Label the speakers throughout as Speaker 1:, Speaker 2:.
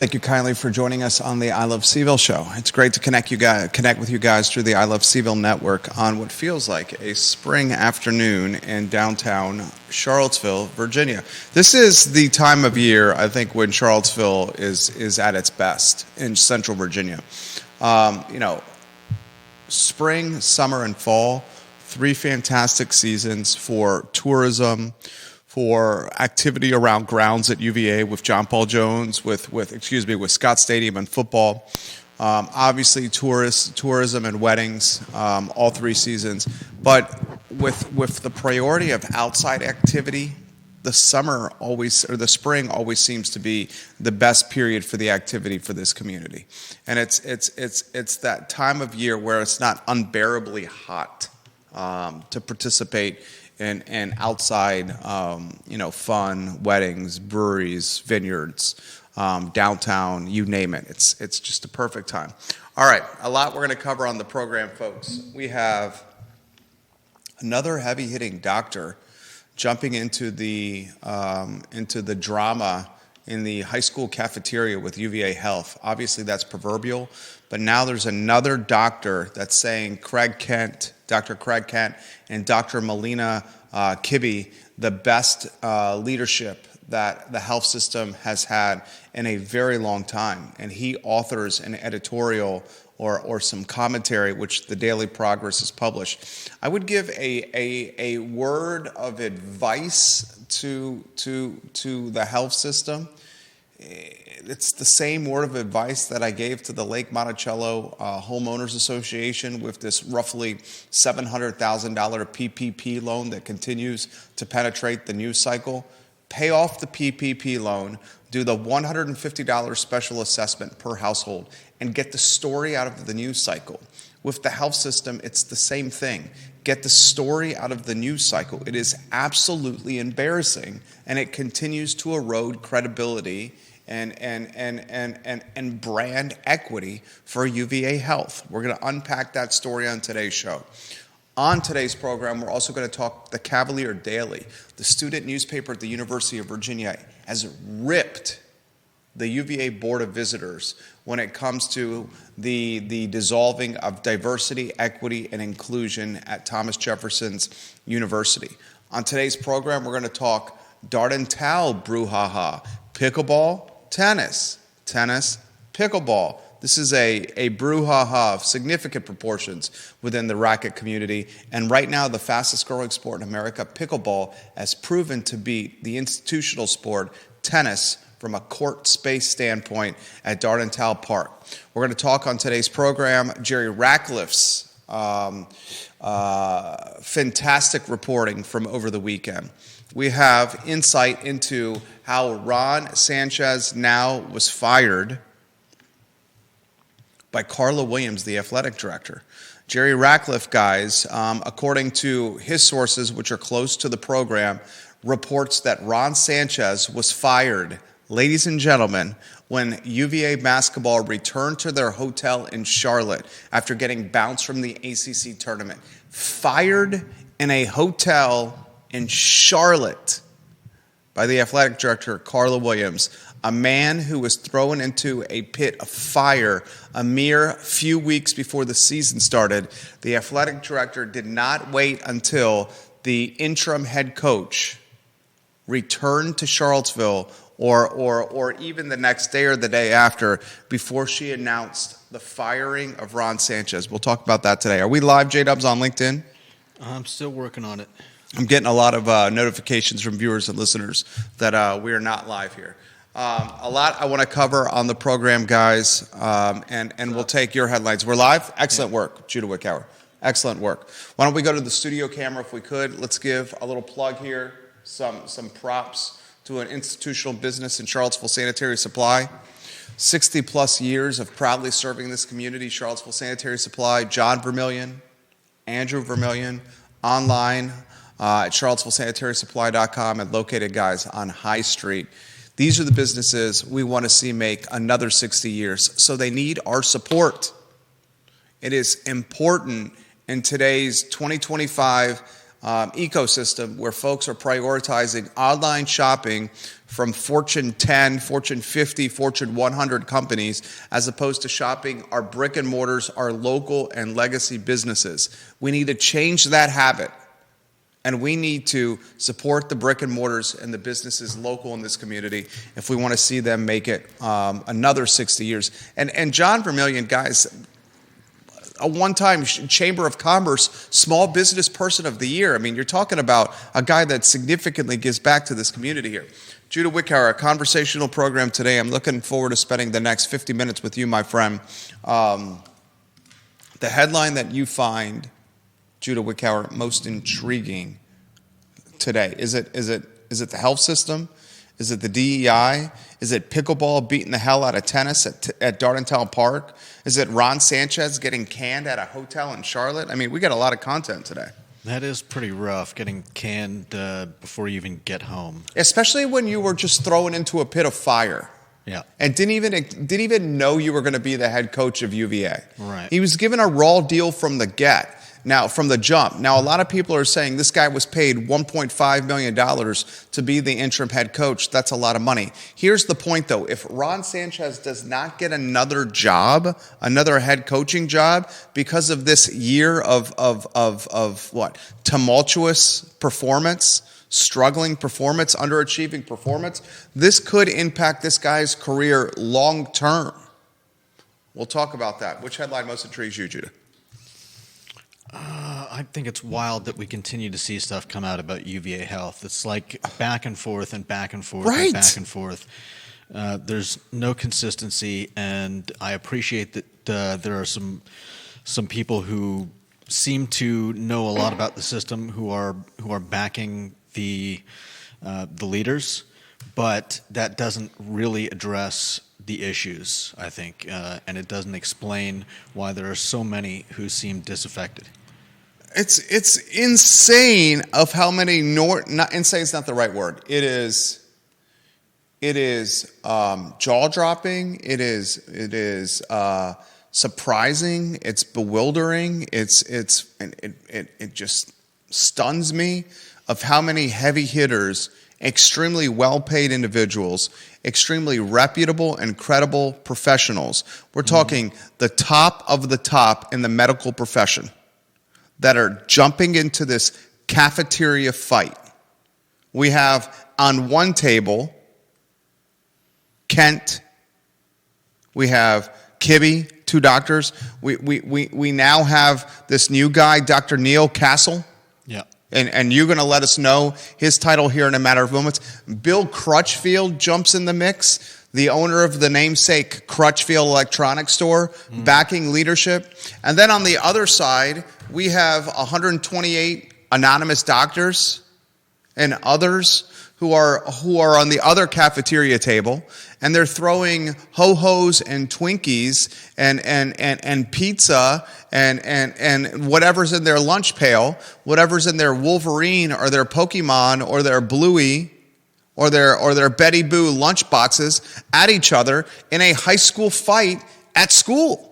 Speaker 1: Thank you kindly for joining us on the I Love CVille Show. It's great to connect with you guys through the I Love CVille Network on what feels like a spring afternoon in downtown Charlottesville, Virginia. This is the time of year, I think, when Charlottesville is at its best in central Virginia. Spring, summer, and fall, 3 fantastic seasons for tourism, for activity around grounds at UVA with John Paul Jones, with Scott Stadium and football. Obviously, tourism and weddings, all 3 seasons. But with the priority of outside activity, the spring always seems to be the best period for the activity for this community. And it's that time of year where it's not unbearably hot to participate and outside, fun, weddings, breweries, vineyards, downtown, you name it. It's just a perfect time. All right, a lot we're going to cover on the program, folks. We have another heavy-hitting doctor jumping into the drama in the high school cafeteria with UVA Health. Obviously, that's proverbial, but now there's another doctor that's saying Dr. Craig Kent and Dr. Melina Kibbe, the best leadership that the health system has had in a very long time. And he authors an editorial or some commentary, which the Daily Progress has published. I would give a word of advice to the health system. It's the same word of advice that I gave to the Lake Monticello Homeowners Association with this roughly $700,000 PPP loan that continues to penetrate the news cycle. Pay off the PPP loan, do the $150 special assessment per household, and get the story out of the news cycle. With the health system, it's the same thing. Get the story out of the news cycle. It is absolutely embarrassing, and it continues to erode credibility and brand equity for UVA Health. We're going to unpack that story on today's show. On today's program, we're also going to talk the Cavalier Daily. The student newspaper at the University of Virginia has ripped the UVA Board of Visitors when it comes to the dissolving of diversity, equity, and inclusion at Thomas Jefferson's University. On today's program, we're going to talk Darden Towe brouhaha, pickleball, tennis, pickleball. This is a brouhaha of significant proportions within the racket community. And right now, the fastest growing sport in America, pickleball, has proven to beat the institutional sport, tennis, from a court space standpoint at Darden Towe Park. We're going to talk on today's program Jerry Ratcliffe's fantastic reporting from over the weekend. We have insight into how Ron Sanchez now was fired by Carla Williams, the athletic director. Jerry Ratcliffe, guys, according to his sources, which are close to the program, reports that Ron Sanchez was fired, ladies and gentlemen, when UVA basketball returned to their hotel in Charlotte after getting bounced from the ACC tournament. Fired in a hotel in Charlotte by the athletic director, Carla Williams, a man who was thrown into a pit of fire a mere few weeks before the season started. The athletic director did not wait until the interim head coach returned to Charlottesville or even the next day or the day after before she announced the firing of Ron Sanchez. We'll talk about that today. Are we live, J-Dubs, on LinkedIn?
Speaker 2: I'm still working on it.
Speaker 1: I'm getting a lot of notifications from viewers and listeners that we are not live here. A lot I want to cover on the program, guys, and we'll take your headlines. We're live? Excellent work, Judah Wickower. Excellent work. Why don't we go to the studio camera if we could? Let's give a little plug here, some props to an institutional business in Charlottesville Sanitary Supply. 60-plus years of proudly serving this community, Charlottesville Sanitary Supply. John Vermillion, Andrew Vermillion, online at charlottesvillesanitarysupply.com and located, guys, on High Street. These are the businesses we want to see make another 60 years, so they need our support. It is important in today's 2025 ecosystem where folks are prioritizing online shopping from Fortune 10, Fortune 50, Fortune 100 companies, as opposed to shopping our brick and mortars, our local and legacy businesses. We need to change that habit. And we need to support the brick and mortars and the businesses local in this community if we want to see them make it another 60 years. And John Vermillion, guys, a one-time Chamber of Commerce Small Business Person of the Year. I mean, you're talking about a guy that significantly gives back to this community here. Judah Wickhauer, a conversational program today. I'm looking forward to spending the next 50 minutes with you, my friend. The headline that you find, Judah Wickhauer, most intriguing today? Is it the health system? Is it the DEI? Is it pickleball beating the hell out of tennis at Darden Park? Is it Ron Sanchez getting canned at a hotel in Charlotte? I mean, we got a lot of content today.
Speaker 2: That is pretty rough, getting canned before you even get home.
Speaker 1: Especially when you were just thrown into a pit of fire.
Speaker 2: Yeah.
Speaker 1: And didn't even know you were going to be the head coach of UVA.
Speaker 2: Right.
Speaker 1: He was given a raw deal from the get. Now, from the jump. Now, a lot of people are saying this guy was paid $1.5 million to be the interim head coach. That's a lot of money. Here's the point, though. If Ron Sanchez does not get another job, another head coaching job, because of this year of what? Tumultuous performance, struggling performance, underachieving performance, this could impact this guy's career long term. We'll talk about that. Which headline most intrigues you, Judah?
Speaker 2: I think it's wild that we continue to see stuff come out about UVA Health. It's like back and forth and back and forth
Speaker 1: right.
Speaker 2: and back and forth. There's no consistency, and I appreciate that there are some people who seem to know a lot about the system who are backing the leaders, but that doesn't really address the issues, I think, and it doesn't explain why there are so many who seem disaffected.
Speaker 1: It's insane of how many not insane is not the right word. It is jaw dropping. It is surprising. It's bewildering. It just stuns me of how many heavy hitters, extremely well-paid individuals, extremely reputable and credible professionals. We're talking the top of the top in the medical profession that are jumping into this cafeteria fight. We have on one table Kent, we have Kibbe, two doctors. We now have this new guy, Dr. Neil Castle.
Speaker 2: Yeah.
Speaker 1: And you're going to let us know his title here in a matter of moments. Bill Crutchfield jumps in the mix, the owner of the namesake Crutchfield Electronics Store, backing leadership. And then on the other side, we have 128 anonymous doctors and others who are on the other cafeteria table, and they're throwing ho-hos and Twinkies and pizza and whatever's in their lunch pail, whatever's in their Wolverine or their Pokemon or their Bluey or their Betty Boo lunch boxes at each other in a high school fight at school.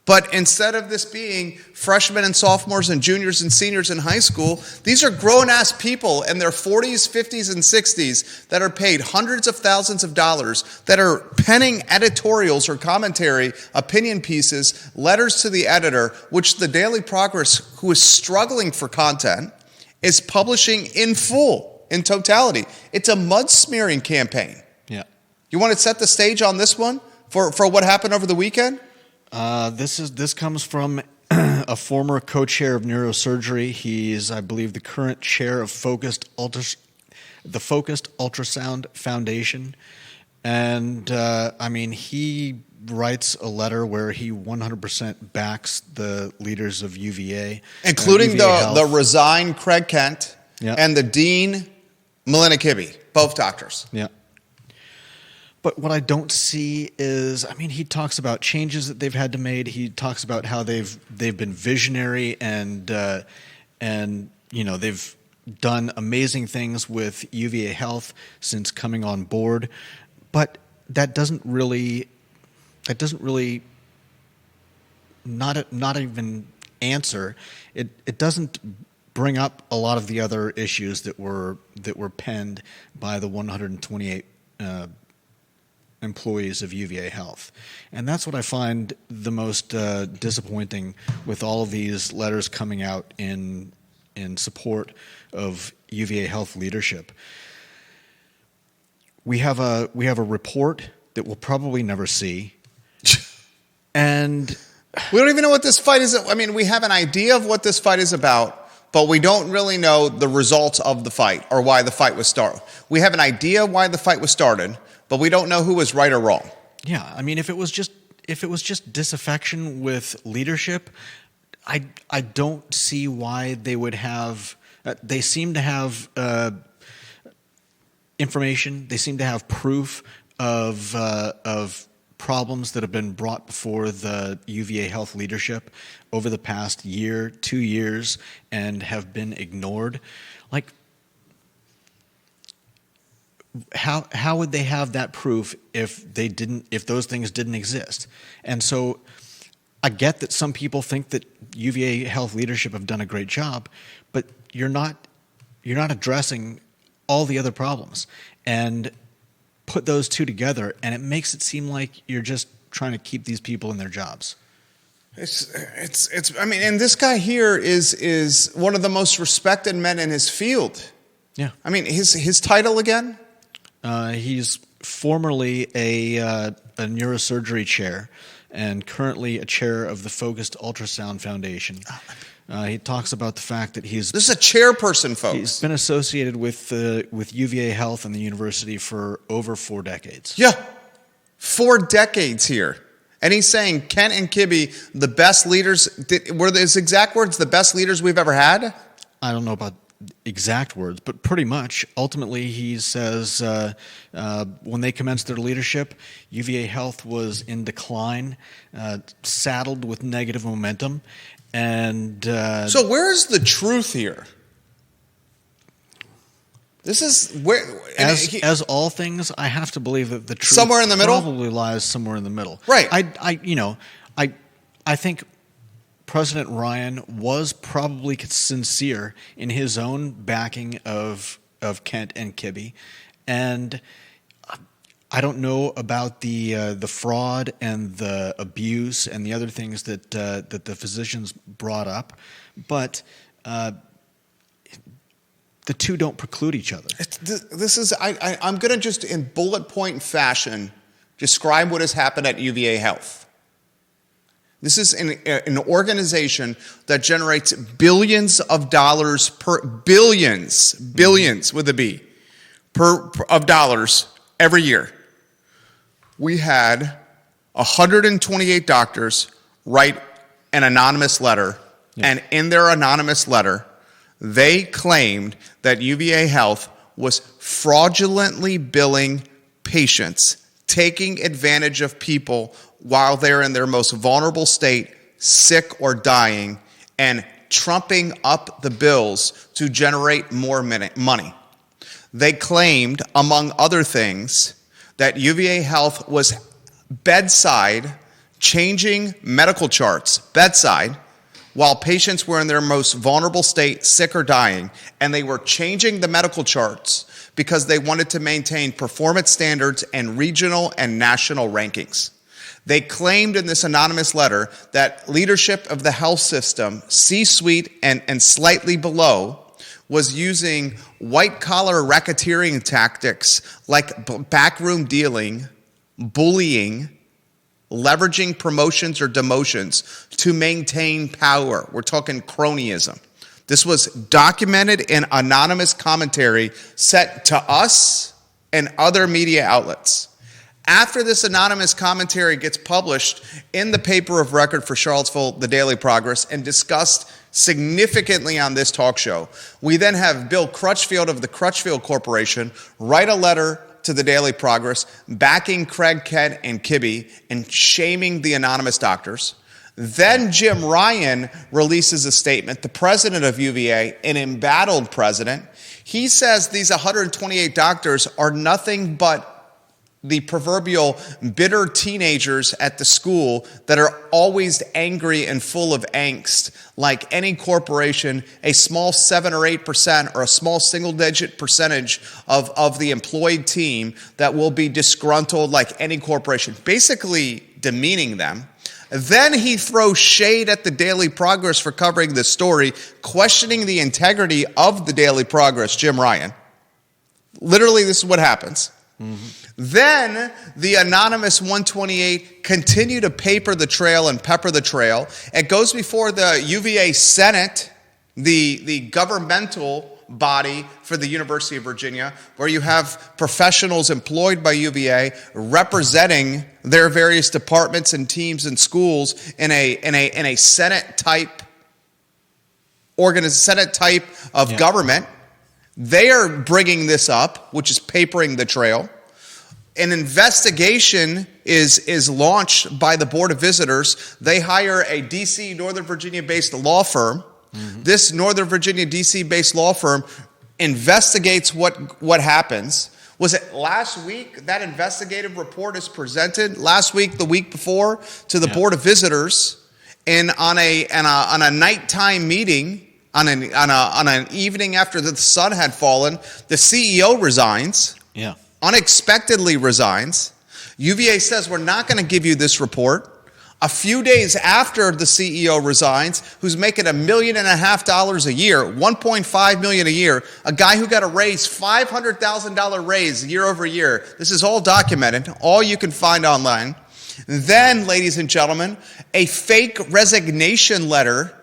Speaker 1: But instead of this being freshmen and sophomores and juniors and seniors in high school, these are grown-ass people in their 40s, 50s, and 60s that are paid hundreds of thousands of dollars, that are penning editorials or commentary, opinion pieces, letters to the editor, which the Daily Progress, who is struggling for content, is publishing in full, in totality. It's a mud-smearing campaign.
Speaker 2: Yeah.
Speaker 1: You want to set the stage on this one for what happened over the weekend?
Speaker 2: This comes from a former co-chair of Neurosurgery. He's, I believe, the current chair of the Focused Ultrasound Foundation. And, he writes a letter where he 100% backs the leaders of UVA.
Speaker 1: Including
Speaker 2: UVA
Speaker 1: the resigned Craig Kent
Speaker 2: Yep.
Speaker 1: and the dean, Melina Kibbe, both doctors.
Speaker 2: Yeah. But what I don't see is, he talks about changes that they've had to make. He talks about how they've been visionary and they've done amazing things with UVA Health since coming on board. But that doesn't really not even answer. It doesn't bring up a lot of the other issues that were penned by the 128 employees of UVA Health. And that's what I find the most disappointing with all of these letters coming out in support of UVA Health leadership. We have a report that we'll probably never see. And
Speaker 1: we don't even know what this fight is. I mean, we have an idea of what this fight is about, but we don't really know the results of the fight or why the fight was started. We have an idea why the fight was started, but we don't know who was right or wrong.
Speaker 2: Yeah, I mean, if it was just disaffection with leadership, I don't see why they would have. They seem to have information. They seem to have proof of problems that have been brought before the UVA Health leadership over the past year, 2 years, and have been ignored. Like, how would they have that proof if those things didn't exist? And so I get that some people think that UVA Health leadership have done a great job, but you're not addressing all the other problems. And put those two together, and it makes it seem like you're just trying to keep these people in their jobs.
Speaker 1: It's. I mean, and this guy here is one of the most respected men in his field.
Speaker 2: Yeah.
Speaker 1: I mean, his title again?
Speaker 2: He's formerly a neurosurgery chair, and currently a chair of the Focused Ultrasound Foundation. He talks about the fact that this
Speaker 1: is a chairperson, folks.
Speaker 2: He's been associated with UVA Health and the university for over 4 decades.
Speaker 1: Yeah, 4 decades here. And he's saying Kent and Kibbe, the best leaders, were his exact words, the best leaders we've ever had?
Speaker 2: I don't know about exact words, but pretty much. Ultimately, he says when they commenced their leadership, UVA Health was in decline, saddled with negative momentum. And
Speaker 1: so where's the truth here? This is where,
Speaker 2: as all things, I have to believe that the truth
Speaker 1: somewhere in the middle
Speaker 2: probably lies somewhere in the middle.
Speaker 1: Right.
Speaker 2: I think President Ryan was probably sincere in his own backing of Kent and Kibbe, and I don't know about the fraud and the abuse and the other things that the physicians brought up, but the two don't preclude each other.
Speaker 1: I'm going to just in bullet point fashion describe what has happened at UVA Health. This is an organization that generates billions of dollars billions with a B, of dollars every year. We had 128 doctors write an anonymous letter, and in their anonymous letter, they claimed that UVA Health was fraudulently billing patients, taking advantage of people while they're in their most vulnerable state, sick or dying, and trumping up the bills to generate more money. They claimed, among other things, that UVA Health was bedside, changing medical charts, bedside, while patients were in their most vulnerable state, sick or dying, and they were changing the medical charts because they wanted to maintain performance standards and regional and national rankings. They claimed in this anonymous letter that leadership of the health system, C-suite and slightly below, was using white-collar racketeering tactics like backroom dealing, bullying, leveraging promotions or demotions to maintain power. We're talking cronyism. This was documented in anonymous commentary sent to us and other media outlets. After this anonymous commentary gets published in the paper of record for Charlottesville, the Daily Progress, and discussed significantly on this talk show, we then have Bill Crutchfield of the Crutchfield Corporation write a letter to the Daily Progress backing Craig, Kent, and Kibbe and shaming the anonymous doctors. Then Jim Ryan releases a statement, the president of UVA, an embattled president. He says these 128 doctors are nothing but the proverbial bitter teenagers at the school that are always angry and full of angst. Like any corporation, a small 7 or 8% or a small single-digit percentage of the employed team that will be disgruntled like any corporation, basically demeaning them. Then he throws shade at the Daily Progress for covering this story, questioning the integrity of the Daily Progress, Jim Ryan. Literally, this is what happens. Then the anonymous 128 continue to paper the trail and pepper the trail. It goes before the UVA Senate, the governmental body for the University of Virginia, where you have professionals employed by UVA representing their various departments and teams and schools in a Senate type of government. They are bringing this up, which is papering the trail. An investigation is launched by the Board of Visitors. They hire a D.C., Northern Virginia-based law firm. This Northern Virginia, D.C.-based law firm investigates what happens. Was it last week that investigative report is presented? Last week, the week before, to the Board of Visitors, and on a nighttime meeting, on an evening after the sun had fallen, the CEO resigns. Yeah. Unexpectedly resigns. UVA says, we're not going to give you this report. A few days after the CEO resigns, who's making $1.5 million a year, $1.5 million a year, a guy who got a raise, $500,000 raise year over year. This is all documented, all you can find online. Then, ladies and gentlemen, a fake resignation letter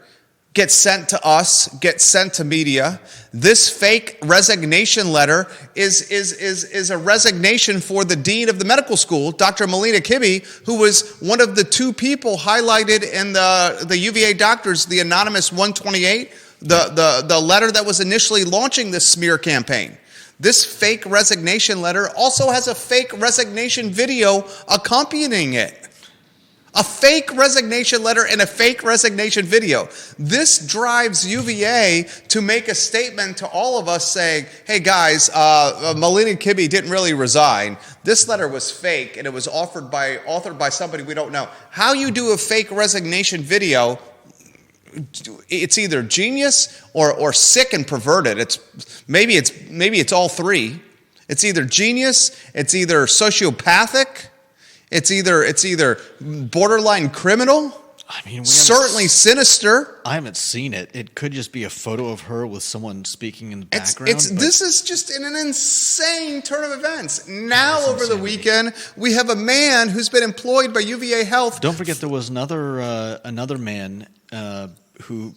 Speaker 1: gets sent to us, gets sent to media. This fake resignation letter is a resignation for the dean of the medical school, Dr. Melina Kibbe, who was one of the two people highlighted in the UVA doctors, the anonymous 128, the letter that was initially launching this smear campaign. This fake resignation letter also has a fake resignation video accompanying it. A fake resignation letter and a fake resignation video. This drives UVA to make a statement to all of us saying, hey guys, Melina Kibbe didn't really resign. This letter was fake and it was authored by somebody we don't know. How you do a fake resignation video, it's either genius or sick and perverted. Maybe it's all three. It's either genius, it's either sociopathic, it's either borderline criminal. I mean, certainly sinister.
Speaker 2: I haven't seen it. It could just be a photo of her with someone speaking in the background.
Speaker 1: This is just an insane turn of events. Now, over the weekend, we have a man who's been employed by UVA Health.
Speaker 2: Don't forget, there was another man who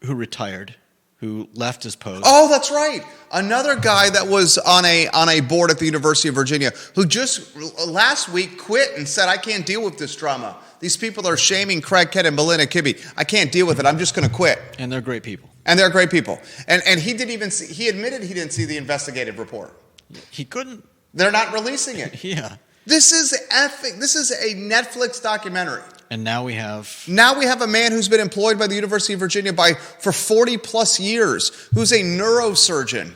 Speaker 2: retired, who left his post.
Speaker 1: Oh, that's right. Another guy that was on a board at the University of Virginia who just last week quit and said, I can't deal with this drama. These people are shaming Craig Kett and Melina Kibbe. I can't deal with it. I'm just going to quit.
Speaker 2: And they're great people.
Speaker 1: And he didn't even see, he admitted he didn't see the investigative report.
Speaker 2: He couldn't.
Speaker 1: They're not releasing it.
Speaker 2: Yeah.
Speaker 1: This is a Netflix documentary.
Speaker 2: And now we have
Speaker 1: a man who's been employed by the University of Virginia for 40 plus years, who's a neurosurgeon,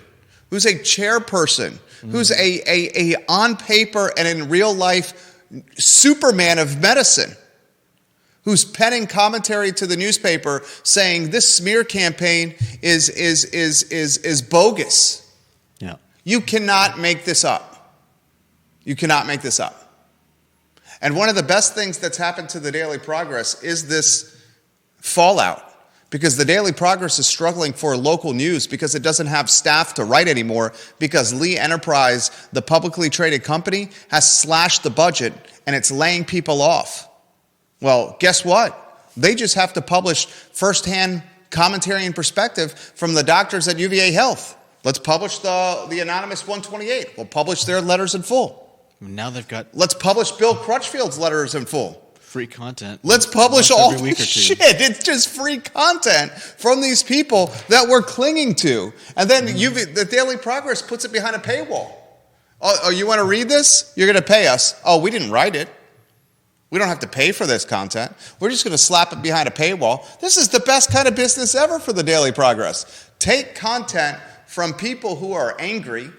Speaker 1: who's a chairperson, who's a on paper and in real life Superman of medicine, who's penning commentary to the newspaper saying this smear campaign is bogus.
Speaker 2: Yeah.
Speaker 1: You cannot make this up. You cannot make this up. And one of the best things that's happened to the Daily Progress is this fallout, because the Daily Progress is struggling for local news because it doesn't have staff to write anymore, because Lee Enterprise, the publicly traded company, has slashed the budget and it's laying people off. Well, guess what? They just have to publish firsthand commentary and perspective from the doctors at UVA Health. Let's publish the anonymous 128. We'll publish their letters in full.
Speaker 2: Now they've got...
Speaker 1: Let's publish Bill Crutchfield's letters in full.
Speaker 2: Free content.
Speaker 1: Let's publish all this shit. It's just free content from these people that we're clinging to. And then the Daily Progress puts it behind a paywall. Oh, you want to read this? You're going to pay us. Oh, we didn't write it. We don't have to pay for this content. We're just going to slap it behind a paywall. This is the best kind of business ever for the Daily Progress. Take content from people who are angry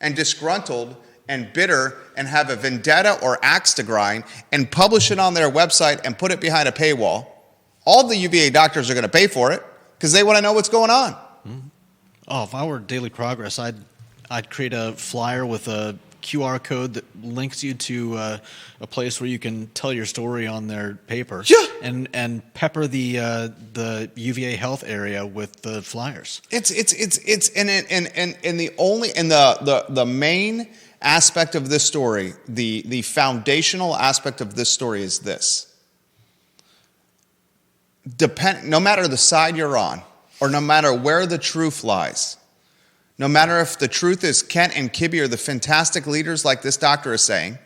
Speaker 1: and disgruntled and bitter and have a vendetta or axe to grind and publish it on their website and put it behind a paywall, all the UVA doctors are going to pay for it because they want to know what's going on.
Speaker 2: Mm-hmm. Oh, if I were Daily Progress, I'd create a flyer with a QR code that links you to a place where you can tell your story on their paper.
Speaker 1: Yeah.
Speaker 2: And pepper the UVA health area with the flyers.
Speaker 1: It's the main aspect of this story, the foundational aspect of this story is this. No matter the side you're on, or no matter where the truth lies, no matter if the truth is Kent and Kibbe are the fantastic leaders like this doctor is saying,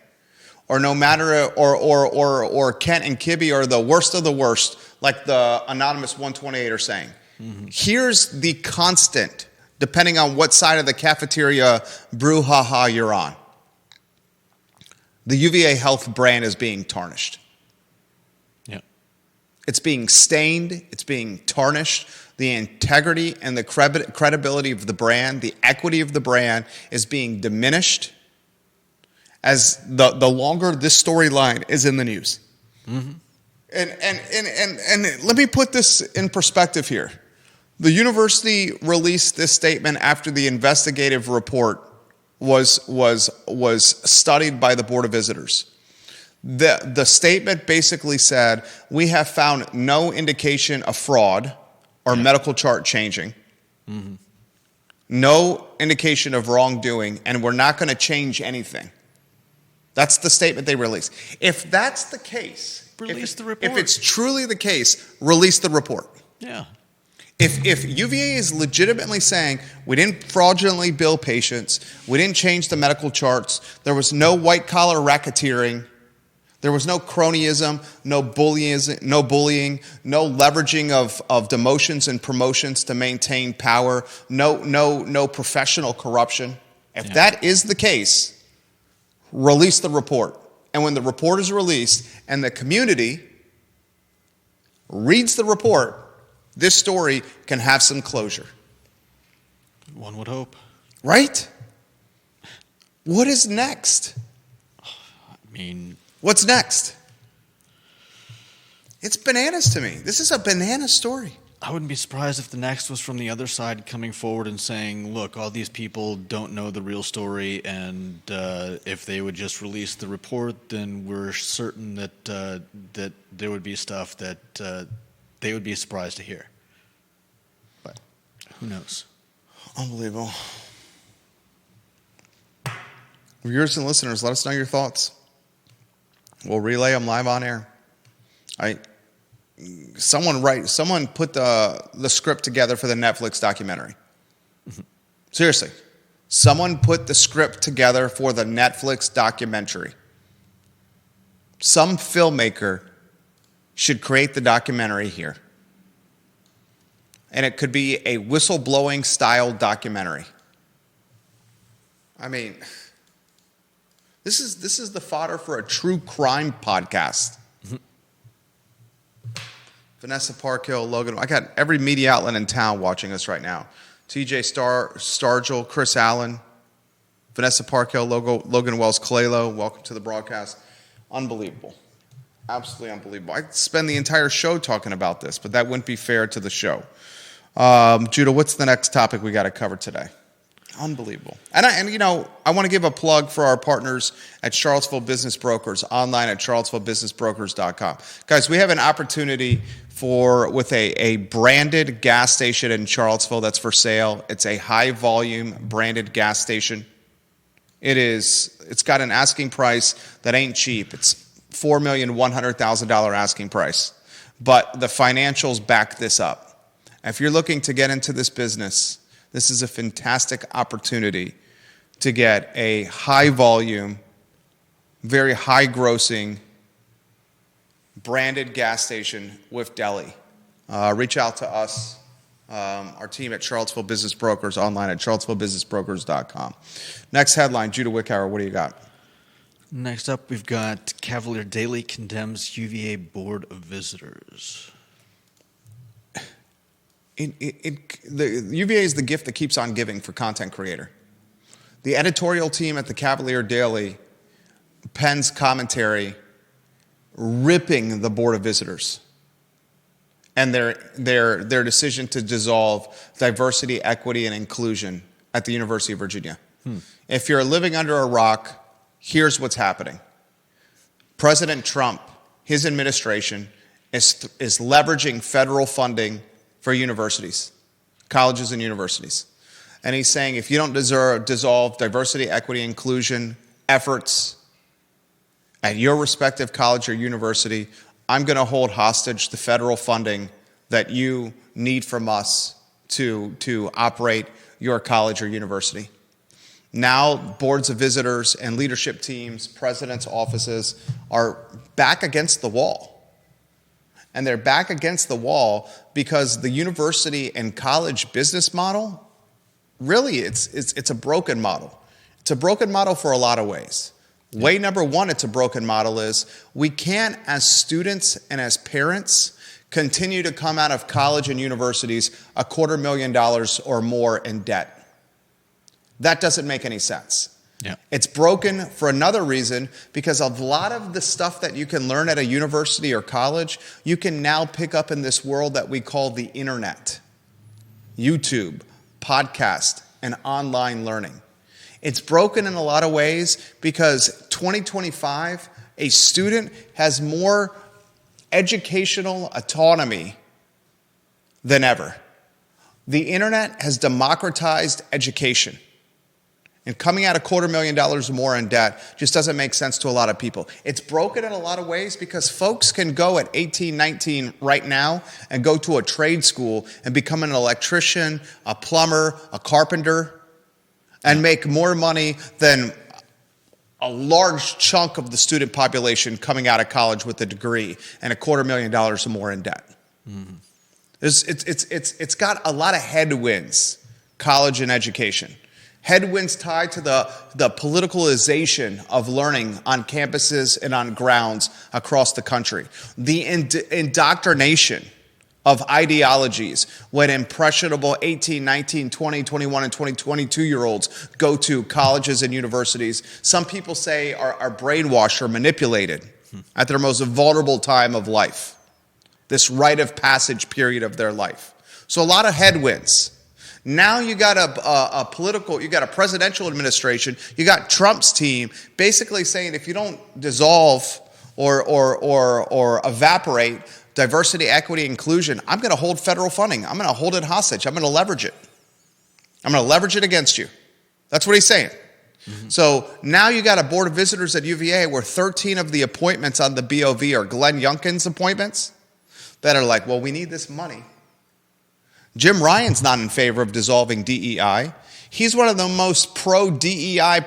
Speaker 1: or no matter or Kent and Kibbe are the worst of the worst like the anonymous 128 are saying. Mm-hmm. Here's the constant, depending on what side of the cafeteria brouhaha you're on. The UVA Health brand is being tarnished.
Speaker 2: Yeah.
Speaker 1: It's being stained, it's being tarnished. The integrity and the credibility of the brand, the equity of the brand is being diminished as the longer this storyline is in the news. Mm-hmm. And let me put this in perspective here. The university released this statement after the investigative report was studied by the Board of Visitors. The statement basically said, we have found no indication of fraud or medical chart changing, mm-hmm. no indication of wrongdoing, and we're not going to change anything. That's the statement they released. If that's the case,
Speaker 2: release the report.
Speaker 1: If it's truly the case, release the report.
Speaker 2: Yeah.
Speaker 1: If UVA is legitimately saying we didn't fraudulently bill patients, we didn't change the medical charts, there was no white-collar racketeering, there was no cronyism, no bullying, no leveraging of demotions and promotions to maintain power, no professional corruption. If that is the case, release the report. And when the report is released and the community reads the report, this story can have some closure.
Speaker 2: One would hope.
Speaker 1: Right? What is next? What's next? It's bananas to me. This is a banana story.
Speaker 2: I wouldn't be surprised if the next was from the other side coming forward and saying, look, all these people don't know the real story, and if they would just release the report, then we're certain that that there would be stuff that they would be surprised to hear. But who knows?
Speaker 1: Unbelievable. Viewers and listeners, let us know your thoughts. We'll relay them live on air. Someone put the script together for the Netflix documentary. Mm-hmm. Seriously. Someone put the script together for the Netflix documentary. Some filmmaker should create the documentary here. And it could be a whistleblowing style documentary. I mean, this is the fodder for a true crime podcast. Mm-hmm. Vanessa Parkhill, Logan. I got every media outlet in town watching us right now. TJ Stargell, Chris Allen, Vanessa Parkhill, Logan Wells Kalelo. Welcome to the broadcast. Unbelievable. Absolutely unbelievable. I could spend the entire show talking about this, but that wouldn't be fair to the show. Judah, what's the next topic we got to cover today? Unbelievable. And I want to give a plug for our partners at Charlottesville Business Brokers, online at charlottesvillebusinessbrokers.com. Guys, we have an opportunity with a branded gas station in Charlottesville that's for sale. It's a high volume branded gas station. It's got an asking price that ain't cheap. It's $4,100,000 asking price. But the financials back this up. If you're looking to get into this business, this is a fantastic opportunity to get a high volume, very high grossing branded gas station with deli. Reach out to us, our team at Charlottesville Business Brokers, online at charlottesvillebusinessbrokers.com. Next headline, Judah Wickhauer, what do you got?
Speaker 2: Next up, we've got Cavalier Daily condemns UVA Board of Visitors. The UVA is the gift that keeps on giving for content creator.
Speaker 1: The editorial team at the Cavalier Daily pens commentary ripping the Board of Visitors and their decision to dissolve diversity, equity, and inclusion at the University of Virginia. If you're living under a rock, here's what's happening. President Trump, his administration, is leveraging federal funding for universities, colleges and universities. And he's saying, if you don't dissolve diversity, equity, inclusion efforts at your respective college or university, I'm going to hold hostage the federal funding that you need from us to operate your college or university. Now, boards of visitors and leadership teams, presidents' offices are back against the wall. And they're back against the wall because the university and college business model, really, it's a broken model. It's a broken model for a lot of ways. Way number one, it's a broken model is we can't, as students and as parents, continue to come out of college and universities $250,000 or more in debt. That doesn't make any sense.
Speaker 2: Yeah.
Speaker 1: It's broken for another reason, because a lot of the stuff that you can learn at a university or college, you can now pick up in this world that we call the internet, YouTube, podcast, and online learning. It's broken in a lot of ways because 2025, a student has more educational autonomy than ever. The internet has democratized education. And coming out $250,000 more in debt just doesn't make sense to a lot of people. It's broken in a lot of ways because folks can go at 18, 19 right now and go to a trade school and become an electrician, a plumber, a carpenter, and make more money than a large chunk of the student population coming out of college with a degree and $250,000 or more in debt. Mm-hmm. It's got a lot of headwinds, college and education. Headwinds tied to the politicalization of learning on campuses and on grounds across the country. The indoctrination of ideologies when impressionable 18, 19, 20, 21, and 22-year-olds go to colleges and universities. Some people say are brainwashed or manipulated at their most vulnerable time of life, this rite of passage period of their life. So a lot of headwinds. Now you got a presidential administration, you got Trump's team basically saying if you don't dissolve or evaporate diversity, equity, inclusion, I'm going to hold federal funding. I'm going to hold it hostage. I'm going to leverage it. I'm going to leverage it against you. That's what he's saying. Mm-hmm. So now you got a board of visitors at UVA where 13 of the appointments on the BOV are Glenn Youngkin's appointments that are like, well, we need this money. Jim Ryan's not in favor of dissolving DEI. He's one of the most pro-DEI.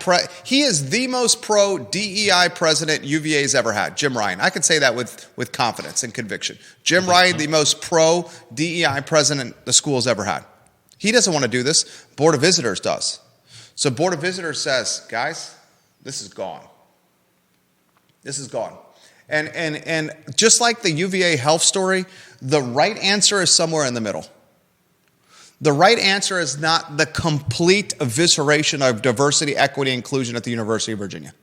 Speaker 1: He is the most pro-DEI president UVA's ever had, Jim Ryan. I could say that with confidence and conviction. Jim Ryan, the most pro-DEI president the school's ever had. He doesn't want to do this. Board of Visitors does. So Board of Visitors says, guys, this is gone. This is gone. And just like the UVA health story, the right answer is somewhere in the middle. The right answer is not the complete evisceration of diversity, equity, inclusion at the University of Virginia.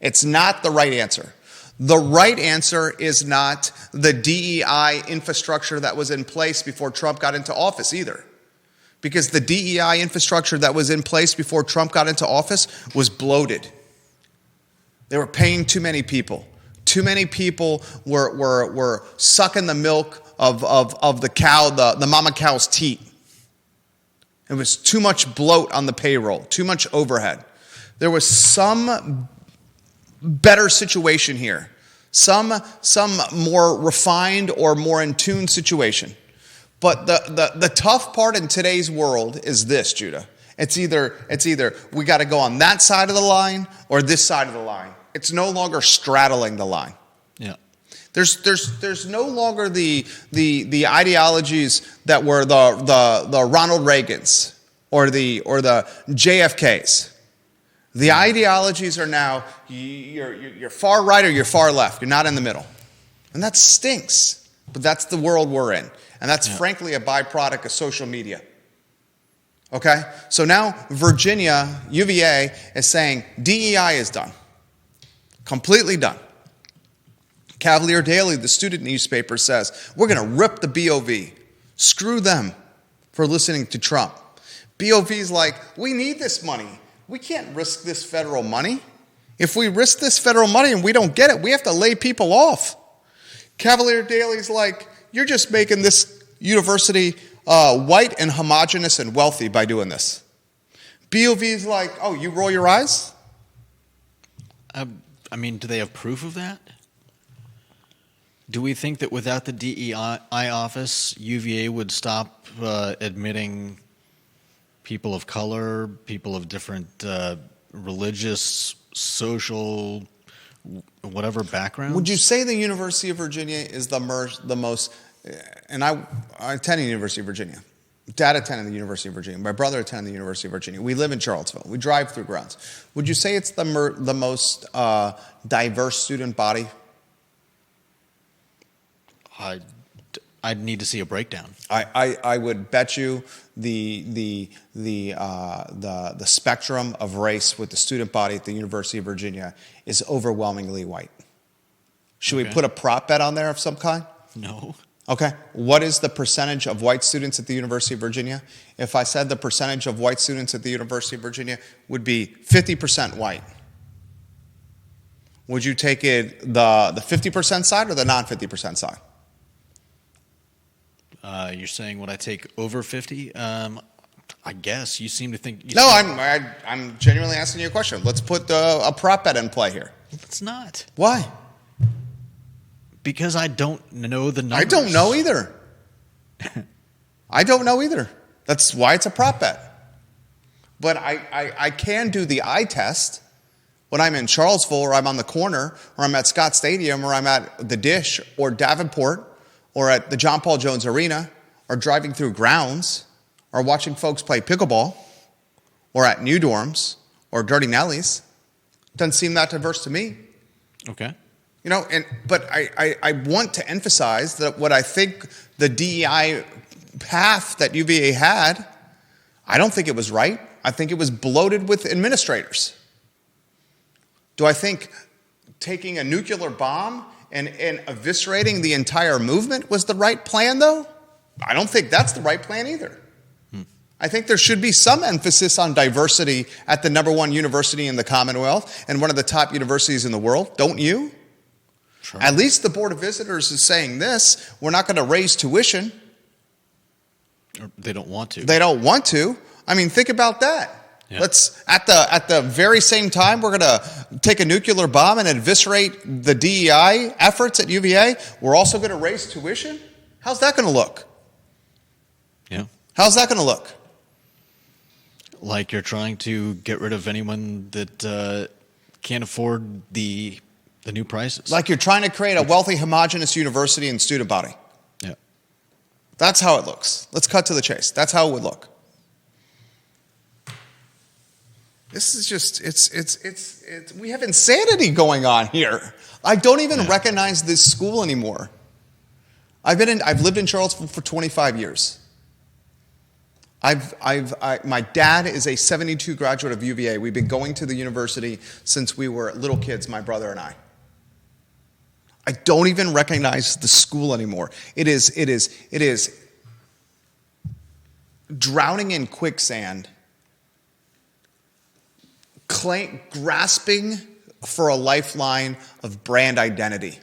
Speaker 1: It's not the right answer. The right answer is not the DEI infrastructure that was in place before Trump got into office either. Because the DEI infrastructure that was in place before Trump got into office was bloated. They were paying too many people. Too many people were sucking the milk of the cow, the mama cow's teat. It was too much bloat on the payroll, too much overhead. There was some better situation here, some more refined or more in tune situation. But the tough part in today's world is this, Judah. It's either we got to go on that side of the line or this side of the line. It's no longer straddling the line.
Speaker 2: Yeah.
Speaker 1: There's no longer the ideologies that were the Ronald Reagans or the JFKs. The ideologies are now you're far right or you're far left. You're not in the middle, and that stinks. But that's the world we're in, and that's frankly a byproduct of social media. Okay? So now Virginia, UVA, is saying DEI is done. Completely done. Cavalier Daily, the student newspaper, says, we're going to rip the BOV. Screw them for listening to Trump. BOV's like, we need this money. We can't risk this federal money. If we risk this federal money and we don't get it, we have to lay people off. Cavalier Daily's like, you're just making this university white and homogenous and wealthy by doing this. BOV's like, oh, you roll your eyes?
Speaker 2: I mean, do they have proof of that? Do we think that without the DEI office, UVA would stop admitting people of color, people of different religious, social, whatever backgrounds?
Speaker 1: Would you say the University of Virginia is the most, and I attended the University of Virginia. Dad attended the University of Virginia. My brother attended the University of Virginia. We live in Charlottesville. We drive through grounds. Would you say it's the most diverse student body?
Speaker 2: I'd need to see a breakdown.
Speaker 1: I would bet you the spectrum of race with the student body at the University of Virginia is overwhelmingly white. Should we put a prop bet on there of some kind?
Speaker 2: No.
Speaker 1: Okay. What is the percentage of white students at the University of Virginia? If I said the percentage of white students at the University of Virginia would be 50% white, would you take it the 50% side or the non-50% side?
Speaker 2: You're saying would I take over 50? I guess you seem to think.
Speaker 1: No, I'm genuinely asking you a question. Let's put a prop bet in play here.
Speaker 2: Let's not.
Speaker 1: Why?
Speaker 2: Because I don't know the numbers.
Speaker 1: I don't know either. I don't know either. That's why it's a prop bet. But I can do the eye test when I'm in Charlottesville or I'm on the corner or I'm at Scott Stadium or I'm at the Dish or Davenport or at the John Paul Jones Arena or driving through grounds or watching folks play pickleball or at New Dorms or Dirty Nellies. Doesn't seem that diverse to me.
Speaker 2: Okay.
Speaker 1: You know, but I want to emphasize that what I think the DEI path that UVA had, I don't think it was right. I think it was bloated with administrators. Do I think taking a nuclear bomb and eviscerating the entire movement was the right plan, though? I don't think that's the right plan either. I think there should be some emphasis on diversity at the #1 university in the Commonwealth and one of the top universities in the world. Don't you?
Speaker 2: Sure.
Speaker 1: At least the Board of Visitors is saying this. We're not going to raise tuition.
Speaker 2: Or they don't want to.
Speaker 1: They don't want to. I mean, think about that.
Speaker 2: Yeah.
Speaker 1: Let's at the very same time we're going to take a nuclear bomb and eviscerate the DEI efforts at UVA. We're also going to raise tuition. How's that going to look?
Speaker 2: Yeah.
Speaker 1: How's that going to look?
Speaker 2: Like you're trying to get rid of anyone that can't afford the new prices.
Speaker 1: Like you're trying to create a wealthy, homogenous university and student body.
Speaker 2: Yeah.
Speaker 1: That's how it looks. Let's cut to the chase. That's how it would look. This is just, it's we have insanity going on here. I don't even recognize this school anymore. I've lived in Charlottesville for 25 years. My dad is a 72 graduate of UVA. We've been going to the university since we were little kids, my brother and I. I don't even recognize the school anymore. It is drowning in quicksand, grasping for a lifeline of brand identity.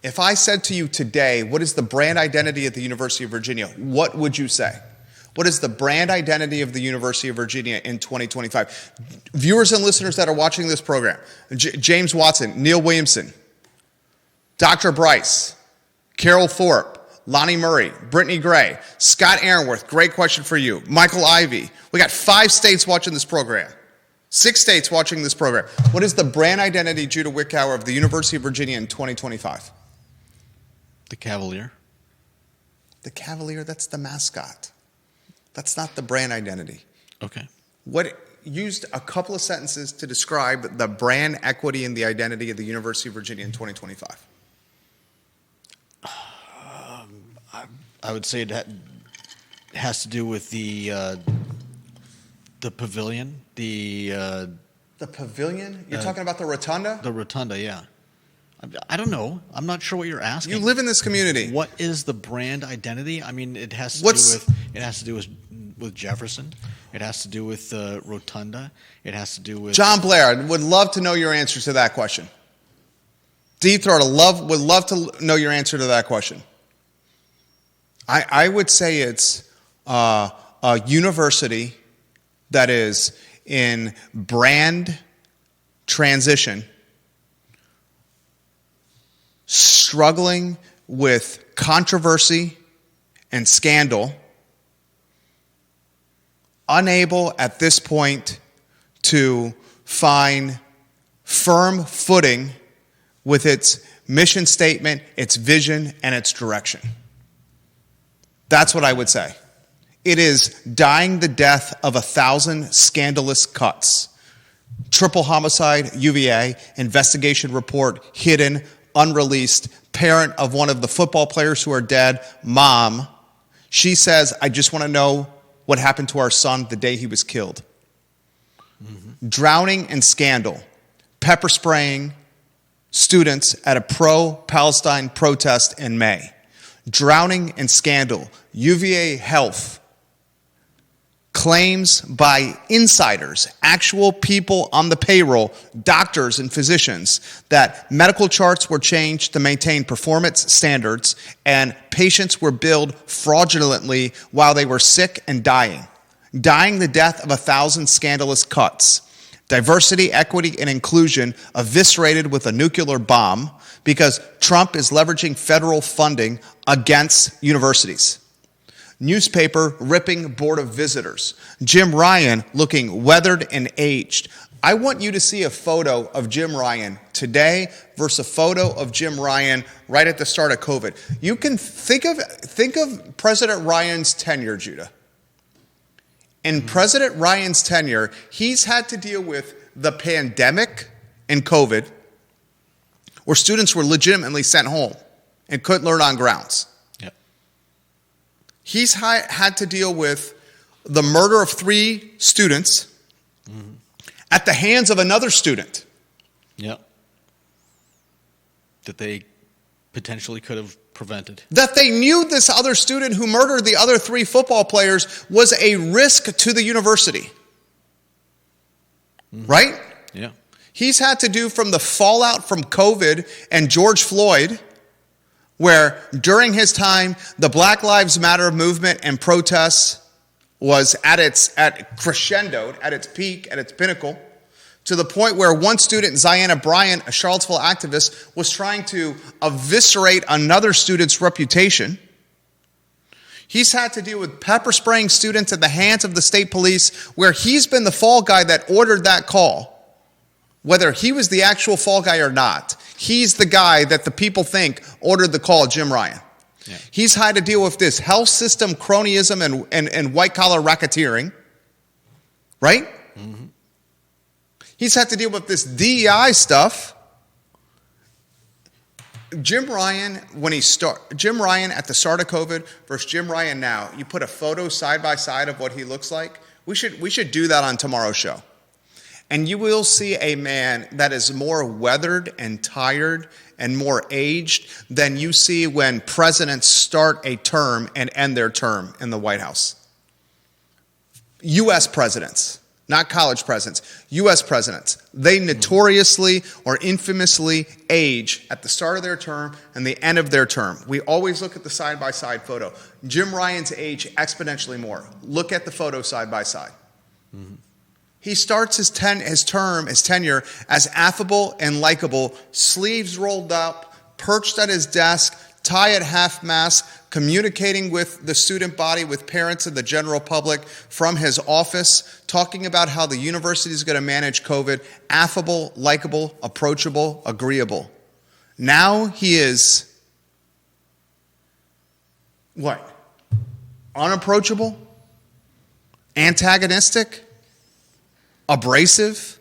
Speaker 1: If I said to you today, what is the brand identity at the University of Virginia? What would you say? What is the brand identity of the University of Virginia in 2025? Viewers and listeners that are watching this program, James Watson, Neil Williamson, Dr. Bryce, Carol Thorpe, Lonnie Murray, Brittany Gray, Scott Aaronworth, great question for you, Michael Ivey. We got 5 states watching this program. 6 states watching this program. What is the brand identity, Judah Wickower, of the University of Virginia in 2025?
Speaker 2: The Cavalier.
Speaker 1: The Cavalier, that's the mascot. That's not the brand identity.
Speaker 2: Okay.
Speaker 1: Used a couple of sentences to describe the brand equity and the identity of the University of Virginia in 2025.
Speaker 2: I would say it has to do with the pavilion,
Speaker 1: The pavilion? You're talking about the rotunda?
Speaker 2: the rotunda. Yeah, I don't know. I'm not sure what you're asking.
Speaker 1: You live in this community.
Speaker 2: What is the brand identity? I mean, it has to do with Jefferson. It has to do with rotunda. It has to do with
Speaker 1: John Blair, I would love to know your answer to that question. Deep Throat would love to know your answer to that question. I would say it's a university that is in brand transition, struggling with controversy and scandal, unable at this point to find firm footing with its mission statement, its vision, and its direction. That's what I would say. It is dying the death of 1,000 scandalous cuts. Triple homicide, UVA, investigation report, hidden, unreleased, parent of one of the football players who are dead, mom. She says, I just want to know what happened to our son the day he was killed. Mm-hmm. Drowning and scandal, pepper spraying students at a pro-Palestine protest in May. Drowning and scandal, UVA Health claims by insiders, actual people on the payroll, doctors and physicians, that medical charts were changed to maintain performance standards and patients were billed fraudulently while they were sick and dying. Dying the death of 1,000 scandalous cuts. Diversity, equity, and inclusion eviscerated with a nuclear bomb because Trump is leveraging federal funding against universities. Newspaper ripping Board of Visitors. Jim Ryan looking weathered and aged. I want you to see a photo of Jim Ryan today versus a photo of Jim Ryan right at the start of COVID. You can think of President Ryan's tenure, Judah. In President Ryan's tenure, he's had to deal with the pandemic and COVID, where students were legitimately sent home and couldn't learn on grounds.
Speaker 2: Yep.
Speaker 1: He's had to deal with the murder of 3 students at the hands of another student.
Speaker 2: Yep. That they potentially could have prevented.
Speaker 1: That they knew this other student who murdered the other 3 football players was a risk to the university. Right?
Speaker 2: Yeah.
Speaker 1: He's had to do from the fallout from COVID and George Floyd, where during his time, the Black Lives Matter movement and protests was at crescendo, at its peak, at its pinnacle, to the point where one student, Ziana Bryant, a Charlottesville activist, was trying to eviscerate another student's reputation. He's had to deal with pepper spraying students at the hands of the state police, where he's been the fall guy that ordered that call. Whether he was the actual fall guy or not, he's the guy that the people think ordered the call, Jim Ryan. Yeah. He's had to deal with this health system cronyism and white-collar racketeering, right? Mm-hmm. He's had to deal with this DEI stuff. Jim Ryan at the start of COVID versus Jim Ryan now, you put a photo side by side of what he looks like. We should do that on tomorrow's show. And you will see a man that is more weathered and tired and more aged than you see when presidents start a term and end their term in the White House. U.S. presidents, not college presidents, U.S. presidents. They notoriously or infamously age at the start of their term and the end of their term. We always look at the side-by-side photo. Jim Ryan's age exponentially more. Look at the photo side by side. Mm-hmm. He starts his tenure as affable and likable, sleeves rolled up, perched at his desk, tie at half-mast, communicating with the student body, with parents and the general public from his office, talking about how the university is going to manage COVID, affable, likable, approachable, agreeable. Now he is, what? Unapproachable? Antagonistic? Abrasive?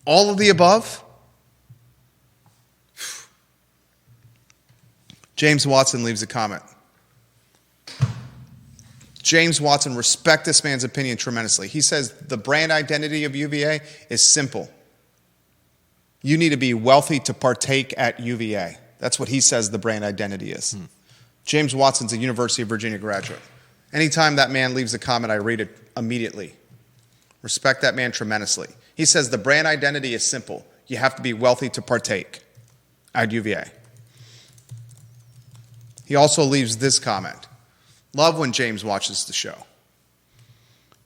Speaker 1: All of the above? James Watson leaves a comment. James Watson, respect this man's opinion tremendously. He says the brand identity of UVA is simple. You need to be wealthy to partake at UVA. That's what he says the brand identity is. James Watson's a University of Virginia graduate. Anytime that man leaves a comment, I read it immediately. Respect that man tremendously. He says the brand identity is simple. You have to be wealthy to partake at UVA. He also leaves this comment. Love when James watches the show.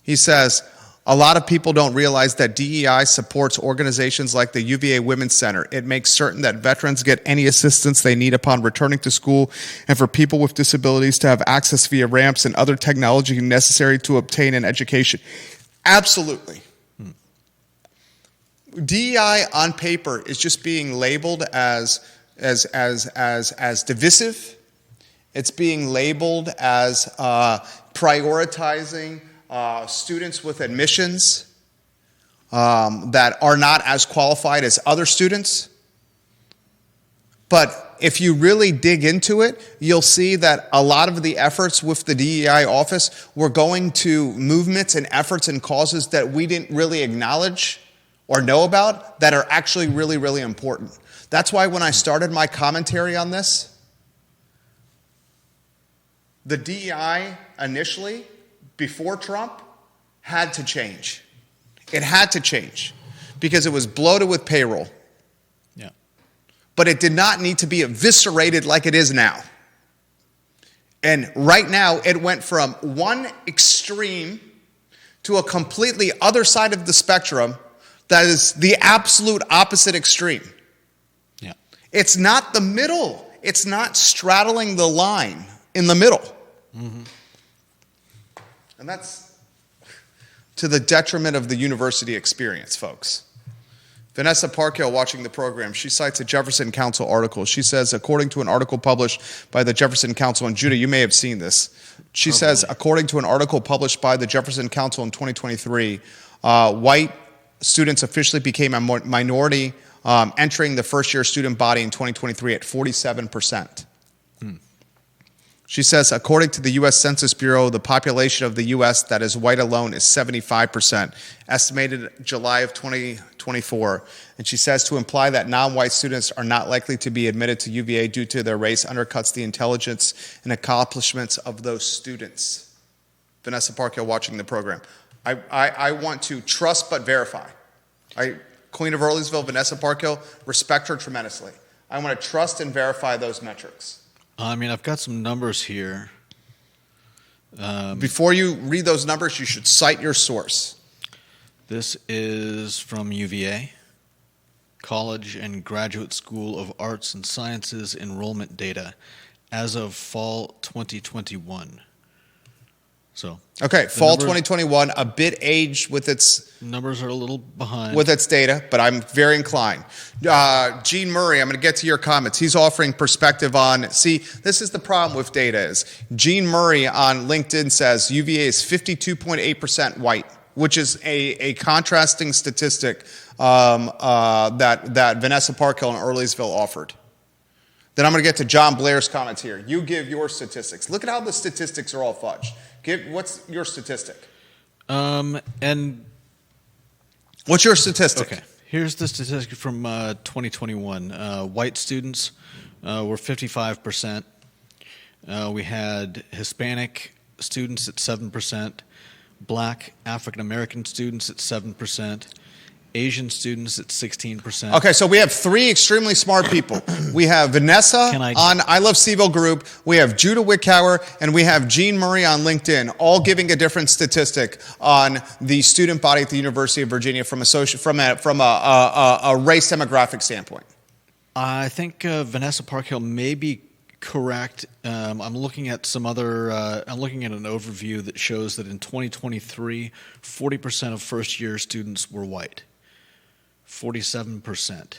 Speaker 1: He says, a lot of people don't realize that DEI supports organizations like the UVA Women's Center. It makes certain that veterans get any assistance they need upon returning to school, and for people with disabilities to have access via ramps and other technology necessary to obtain an education. Absolutely. DEI on paper is just being labeled as divisive. It's being labeled as prioritizing students with admissions that are not as qualified as other students. But if you really dig into it, you'll see that a lot of the efforts with the DEI office were going to movements and efforts and causes that we didn't really acknowledge or know about that are actually really, really important. That's why when I started my commentary on this, the DEI initially, before Trump, had to change. It had to change because it was bloated with payroll.
Speaker 2: Yeah.
Speaker 1: But it did not need to be eviscerated like it is now. And right now, it went from one extreme to a completely other side of the spectrum that is the absolute opposite extreme.
Speaker 2: Yeah.
Speaker 1: It's not the middle. It's not straddling the line in the middle. Mm-hmm. And that's to the detriment of the university experience, folks. Vanessa Parkhill, watching the program, she cites a Jefferson Council article. She says, according to an article published by the Jefferson Council, and Judah, you may have seen this. She says, according to an article published by the Jefferson Council in 2023, white students officially became a minority entering the first-year student body in 2023 at 47%. She says, according to the U.S. Census Bureau, the population of the U.S. that is white alone is 75%, estimated July of 2024. And she says to imply that non-white students are not likely to be admitted to UVA due to their race undercuts the intelligence and accomplishments of those students. Vanessa Parkhill watching the program. I want to trust but verify. Queen of Earlysville, Vanessa Parkhill, respect her tremendously. I want to trust and verify those metrics.
Speaker 2: I mean, I've got some numbers here.
Speaker 1: Before you read those numbers, you should cite your source.
Speaker 2: This is from UVA, College and Graduate School of Arts and Sciences enrollment data as of fall 2021. So
Speaker 1: okay, fall 2021, a bit aged with its
Speaker 2: numbers are a little behind
Speaker 1: with its data, but I'm very inclined. Gene Murray, I'm going to get to your comments. He's offering perspective on. See, this is the problem with data. Is Gene Murray on LinkedIn says UVA is 52.8% white, which is a contrasting statistic that Vanessa Parkhill and Earlysville offered. Then I'm going to get to John Blair's comments here. You give your statistics. Look at how the statistics are all fudged. What's your statistic?
Speaker 2: And
Speaker 1: what's your statistic?
Speaker 2: Okay, here's the statistic from 2021. White students were 55%. We had Hispanic students at 7%, Black African American students at 7%, Asian students at 16%.
Speaker 1: Okay, so we have three extremely smart people. We have Vanessa on I Love CVille Group, we have Judah Wickhauer, and we have Gene Murray on LinkedIn, all giving a different statistic on the student body at the University of Virginia from a race demographic standpoint.
Speaker 2: I think Vanessa Parkhill may be correct. I'm looking at some other. I'm looking at an overview that shows that in 2023, 40% of first-year students were white. 47%.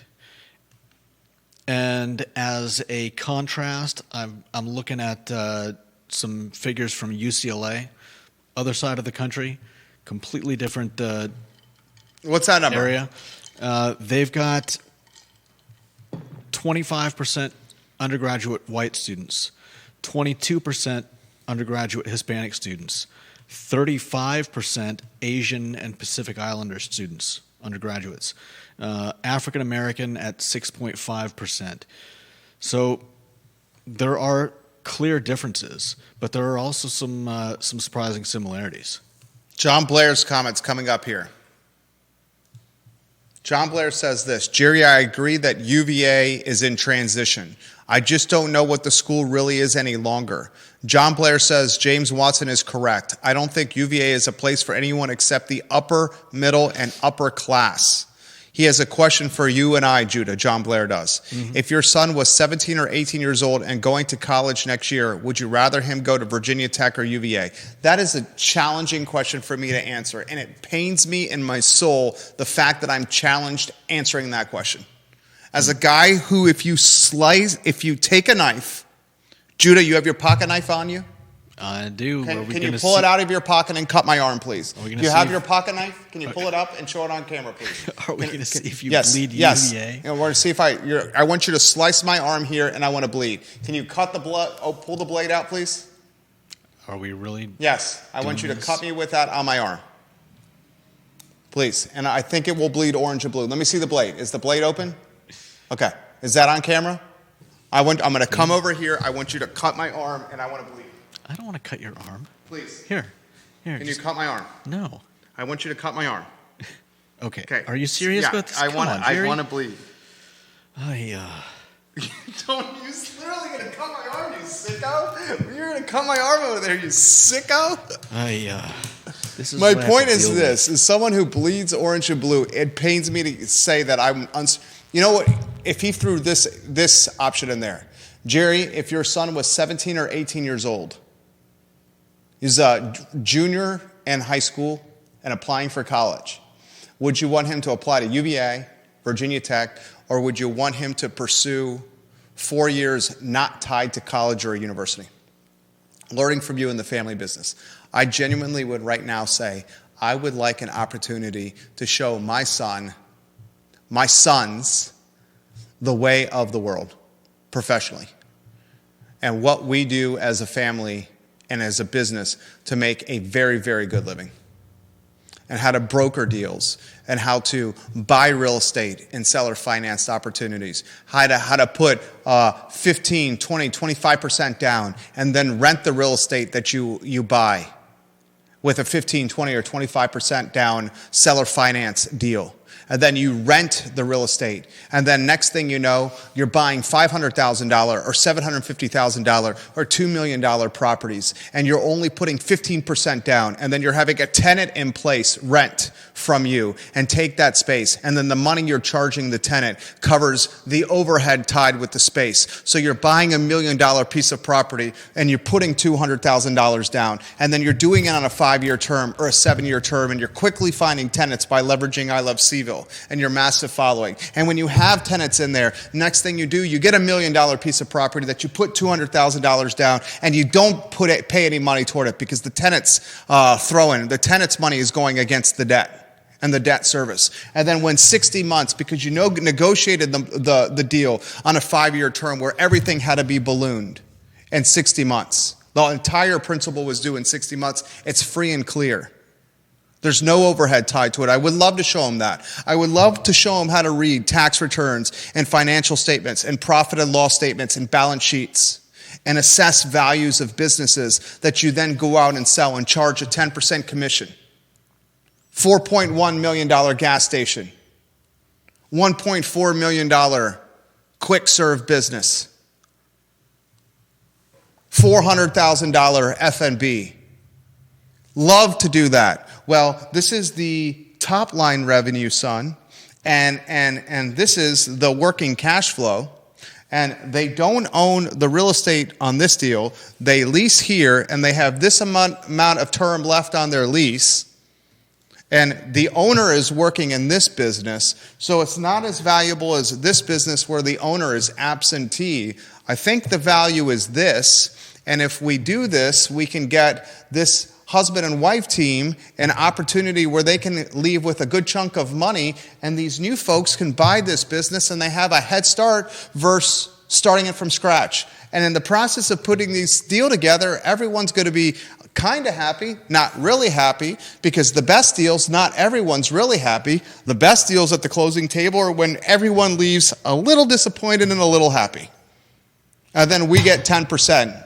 Speaker 2: And as a contrast, I'm looking at some figures from UCLA, other side of the country, completely different.
Speaker 1: What's that number?
Speaker 2: Area. They've got 25% undergraduate white students, 22% undergraduate Hispanic students, 35% Asian and Pacific Islander students, undergraduates, African American at 6.5%. So there are clear differences, but there are also some surprising similarities.
Speaker 1: John Blair's comments coming up here. John Blair says this, Jerry, I agree that UVA is in transition. I just don't know what the school really is any longer. John Blair says James Watson is correct. I don't think UVA is a place for anyone except the upper, middle, and upper class. He has a question for you and I, Judah, John Blair does. Mm-hmm. If your son was 17 or 18 years old and going to college next year, would you rather him go to Virginia Tech or UVA? That is a challenging question for me to answer, and it pains me in my soul the fact that I'm challenged answering that question. As a guy who, if you take a knife, Judah, you have your pocket knife on you?
Speaker 2: I do.
Speaker 1: Can you pull it out of your pocket and cut my arm, please? Do you have your pocket knife? Can you pull it up and show it on camera, please?
Speaker 2: Are we going to see if you bleed UVA?
Speaker 1: Yes. We're going to see if I want you to slice my arm here, and I want to bleed. Can you cut the blood? Oh, pull the blade out, please.
Speaker 2: Are we really?
Speaker 1: Yes. I want you to cut me with that on my arm, please. And I think it will bleed orange and blue. Let me see the blade. Is the blade open? Okay. Is that on camera? I'm going to come over here. I want you to cut my arm, and I want to bleed.
Speaker 2: I don't want to cut your arm.
Speaker 1: Please.
Speaker 2: Here.
Speaker 1: Can you cut my arm?
Speaker 2: No.
Speaker 1: I want you to cut my arm.
Speaker 2: Okay. Are you serious about this?
Speaker 1: I want to bleed. Don't. You're literally going to cut my arm, you sicko. You're going to cut my arm over there, you sicko.
Speaker 2: This is
Speaker 1: my point is this: as someone who bleeds orange and blue, it pains me to say that I'm. You know what? If he threw this option in there, Jerry, if your son was 17 or 18 years old, he's a junior in high school and applying for college, would you want him to apply to UVA, Virginia Tech, or would you want him to pursue 4 years not tied to college or a university? Learning from you in the family business. I genuinely would right now say I would like an opportunity to show my sons, the way of the world professionally, and what we do as a family and as a business to make a very, very good living, and how to broker deals, and how to buy real estate and seller financed opportunities, how to put 15, 20, 25% down and then rent the real estate that you buy with a 15, 20, or 25% down seller finance deal. And then you rent the real estate. And then next thing you know, you're buying $500,000 or $750,000 or $2 million properties. And you're only putting 15% down. And then you're having a tenant in place rent from you and take that space. And then the money you're charging the tenant covers the overhead tied with the space. So you're buying $1 million piece of property and you're putting $200,000 down. And then you're doing it on a 5-year term or a 7-year term. And you're quickly finding tenants by leveraging I Love CVille and your massive following. And when you have tenants in there, next thing you do, you get $1 million piece of property that you put $200,000 down, and you don't pay any money toward it because the tenants the tenant's money is going against the debt and the debt service. And then when 60 months, because you negotiated the deal on a 5-year term where everything had to be ballooned in 60 months, the entire principal was due in 60 months, it's free and clear. There's no overhead tied to it. I would love to show them that. I would love to show them how to read tax returns and financial statements and profit and loss statements and balance sheets and assess values of businesses that you then go out and sell and charge a 10% commission. $4.1 million gas station. $1.4 million quick serve business. $400,000 F&B. Love to do that. Well, this is the top line revenue, son, and this is the working cash flow. And they don't own the real estate on this deal. They lease here, and they have this amount of term left on their lease. And the owner is working in this business, so it's not as valuable as this business where the owner is absentee. I think the value is this, and if we do this, we can get this husband and wife team an opportunity where they can leave with a good chunk of money, and these new folks can buy this business and they have a head start versus starting it from scratch. And in the process of putting this deal together, everyone's going to be kind of happy, not really happy, because the best deals, not everyone's really happy. The best deals at the closing table are when everyone leaves a little disappointed and a little happy. And then we get 10%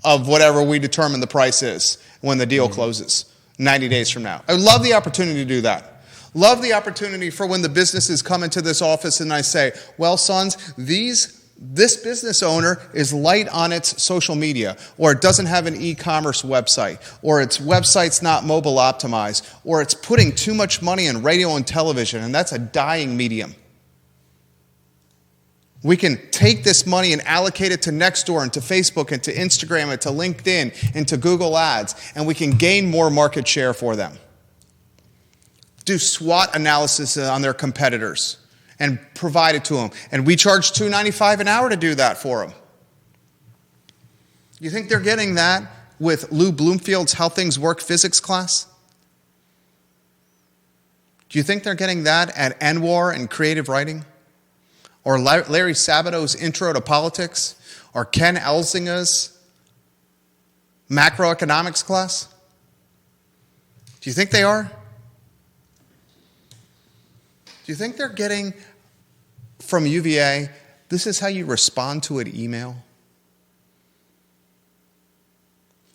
Speaker 1: of whatever we determine the price is when the deal closes 90 days from now. I would love the opportunity to do that. Love the opportunity for when the businesses come into this office and I say, well, sons, this business owner is light on its social media, or it doesn't have an e-commerce website, or its website's not mobile optimized, or it's putting too much money in radio and television, and that's a dying medium. We can take this money and allocate it to Nextdoor and to Facebook and to Instagram and to LinkedIn and to Google Ads, and we can gain more market share for them. Do SWOT analysis on their competitors and provide it to them. And we charge $2.95 an hour to do that for them. You think they're getting that with Lou Bloomfield's How Things Work physics class? Do you think they're getting that at Anwar and creative writing? Or Larry Sabato's Intro to Politics? Or Ken Elzinga's macroeconomics class? Do you think they are? Do you think they're getting from UVA, this is how you respond to an email?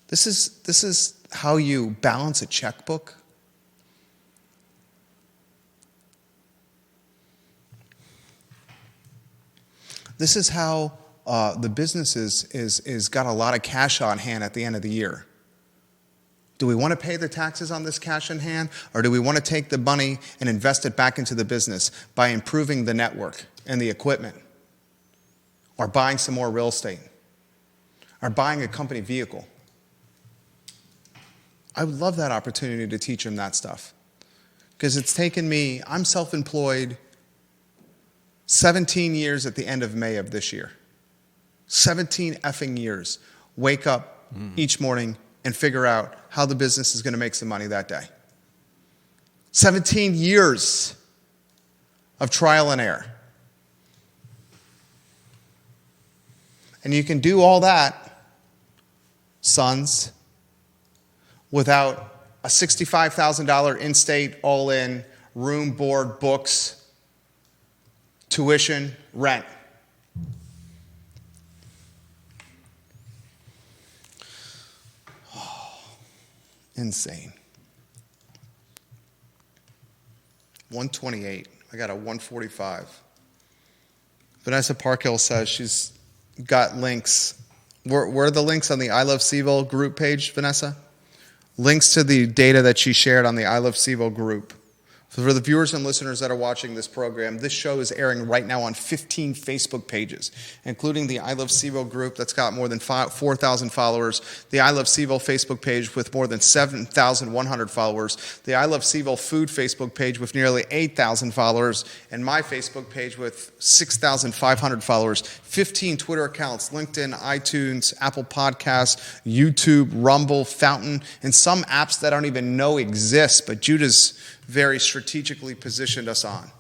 Speaker 1: This is how you balance a checkbook? This is how the business is got a lot of cash on hand at the end of the year. Do we want to pay the taxes on this cash in hand, or do we want to take the money and invest it back into the business by improving the network and the equipment, or buying some more real estate, or buying a company vehicle? I would love that opportunity to teach them that stuff, because it's taken me, I'm self-employed 17 years at the end of May of this year. 17 effing years. Wake up each morning and figure out how the business is going to make some money that day. 17 years of trial and error. And you can do all that, sons, without a $65,000 in-state, all-in, room, board, books, tuition, rent. Insane. 128. I got a 145. Vanessa Parkhill says she's got links. Where are the links on the I Love CVille group page, Vanessa? Links to the data that she shared on the I Love CVille group. For the viewers and listeners that are watching this program, this show is airing right now on 15 Facebook pages, including the I Love CVille group that's got more than 4,000 followers, the I Love CVille Facebook page with more than 7,100 followers, the I Love CVille Food Facebook page with nearly 8,000 followers, and my Facebook page with 6,500 followers, 15 Twitter accounts, LinkedIn, iTunes, Apple Podcasts, YouTube, Rumble, Fountain, and some apps that I don't even know exist, but Judah's very strategically positioned us on.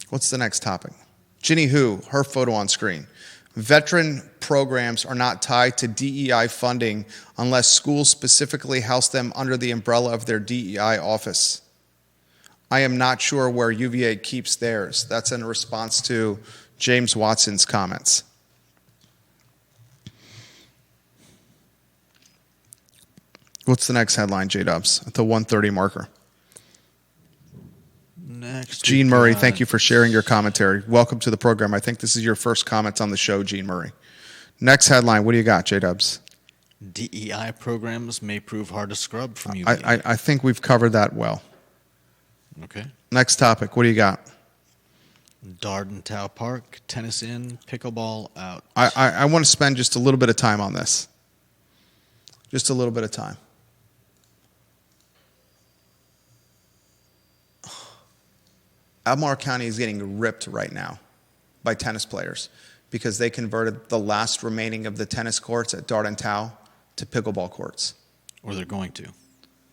Speaker 1: What's the next topic? Ginny Hu, her photo on screen. Veteran programs are not tied to DEI funding unless schools specifically house them under the umbrella of their DEI office. I am not sure where UVA keeps theirs. That's in response to James Watson's comments. What's the next headline, J-Dubs, at the 1:30 marker?
Speaker 2: Next,
Speaker 1: Gene Murray, thank you for sharing your commentary. Welcome to the program. I think this is your first comments on the show, Gene Murray. Next headline, what do you got, J-Dubs?
Speaker 2: DEI programs may prove hard to scrub from UVA.
Speaker 1: I think we've covered that well.
Speaker 2: Okay.
Speaker 1: Next topic, what do you got?
Speaker 2: Darden Towe Park, tennis in, pickleball out.
Speaker 1: I want to spend just a little bit of time on this. Just a little bit of time. Albemarle County is getting ripped right now by tennis players because they converted the last remaining of the tennis courts at Darden Towe to pickleball courts.
Speaker 2: Or they're going to.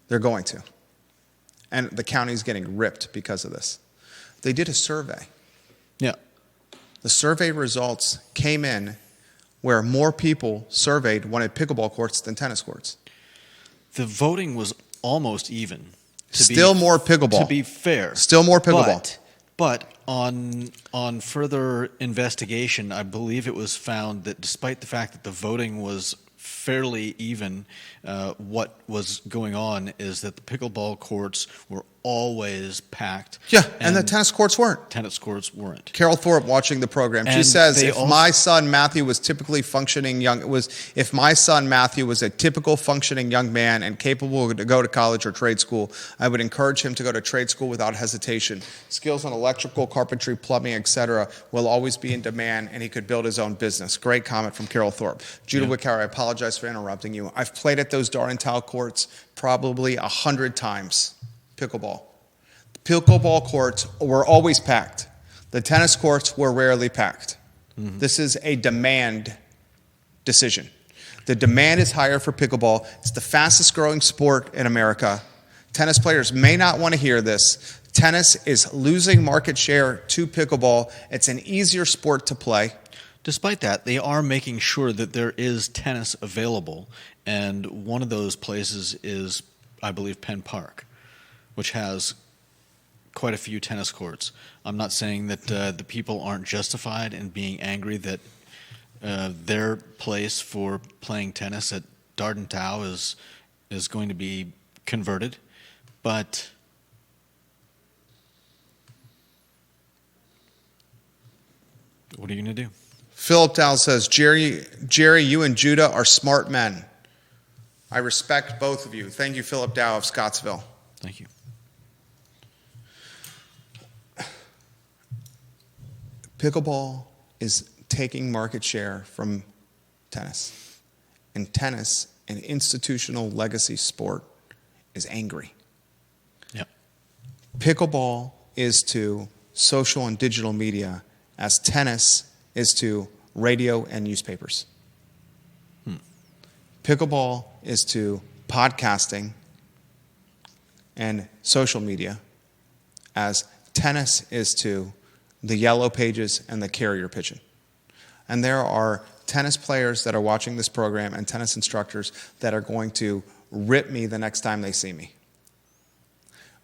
Speaker 1: They're going to. And the county is getting ripped because of this. They did a survey.
Speaker 2: Yeah.
Speaker 1: The survey results came in where more people surveyed wanted pickleball courts than tennis courts.
Speaker 2: The voting was almost even.
Speaker 1: Still more pickleball.
Speaker 2: To be fair.
Speaker 1: Still more pickleball.
Speaker 2: But on further investigation, I believe it was found that despite the fact that the voting was fairly even, what was going on is that the pickleball courts were always packed.
Speaker 1: Yeah, and the tennis courts weren't.
Speaker 2: Tennis courts weren't.
Speaker 1: Carol Thorpe watching the program. She
Speaker 2: And
Speaker 1: says,
Speaker 2: they
Speaker 1: if
Speaker 2: also-
Speaker 1: my son Matthew was typically functioning young, if my son Matthew was a typical functioning young man and capable to go to college or trade school, I would encourage him to go to trade school without hesitation. Skills in electrical, carpentry, plumbing, etc. will always be in demand, and he could build his own business. Great comment from Carol Thorpe. Judah Wickhauer, I apologize for interrupting you. I've played at those Darden Towe courts probably 100 times, pickleball. Pickleball courts were always packed. The tennis courts were rarely packed. Mm-hmm. This is a demand decision. The demand is higher for pickleball. It's the fastest growing sport in America. Tennis players may not want to hear this. Tennis is losing market share to pickleball. It's an easier sport to play.
Speaker 2: Despite that, they are making sure that there is tennis available. And one of those places is, I believe, Penn Park, which has quite a few tennis courts. I'm not saying that the people aren't justified in being angry that their place for playing tennis at Darden Towe is going to be converted, but what are you going to do?
Speaker 1: Philip Dow says, Jerry, you and Judah are smart men. I respect both of you. Thank you, Philip Dow of Scottsville.
Speaker 2: Thank you.
Speaker 1: Pickleball is taking market share from tennis. And tennis, an institutional legacy sport, is angry.
Speaker 2: Yep.
Speaker 1: Pickleball is to social and digital media as tennis is to radio and newspapers. Pickleball is to podcasting and social media as tennis is to the yellow pages and the carrier pigeon. And there are tennis players that are watching this program and tennis instructors that are going to rip me the next time they see me.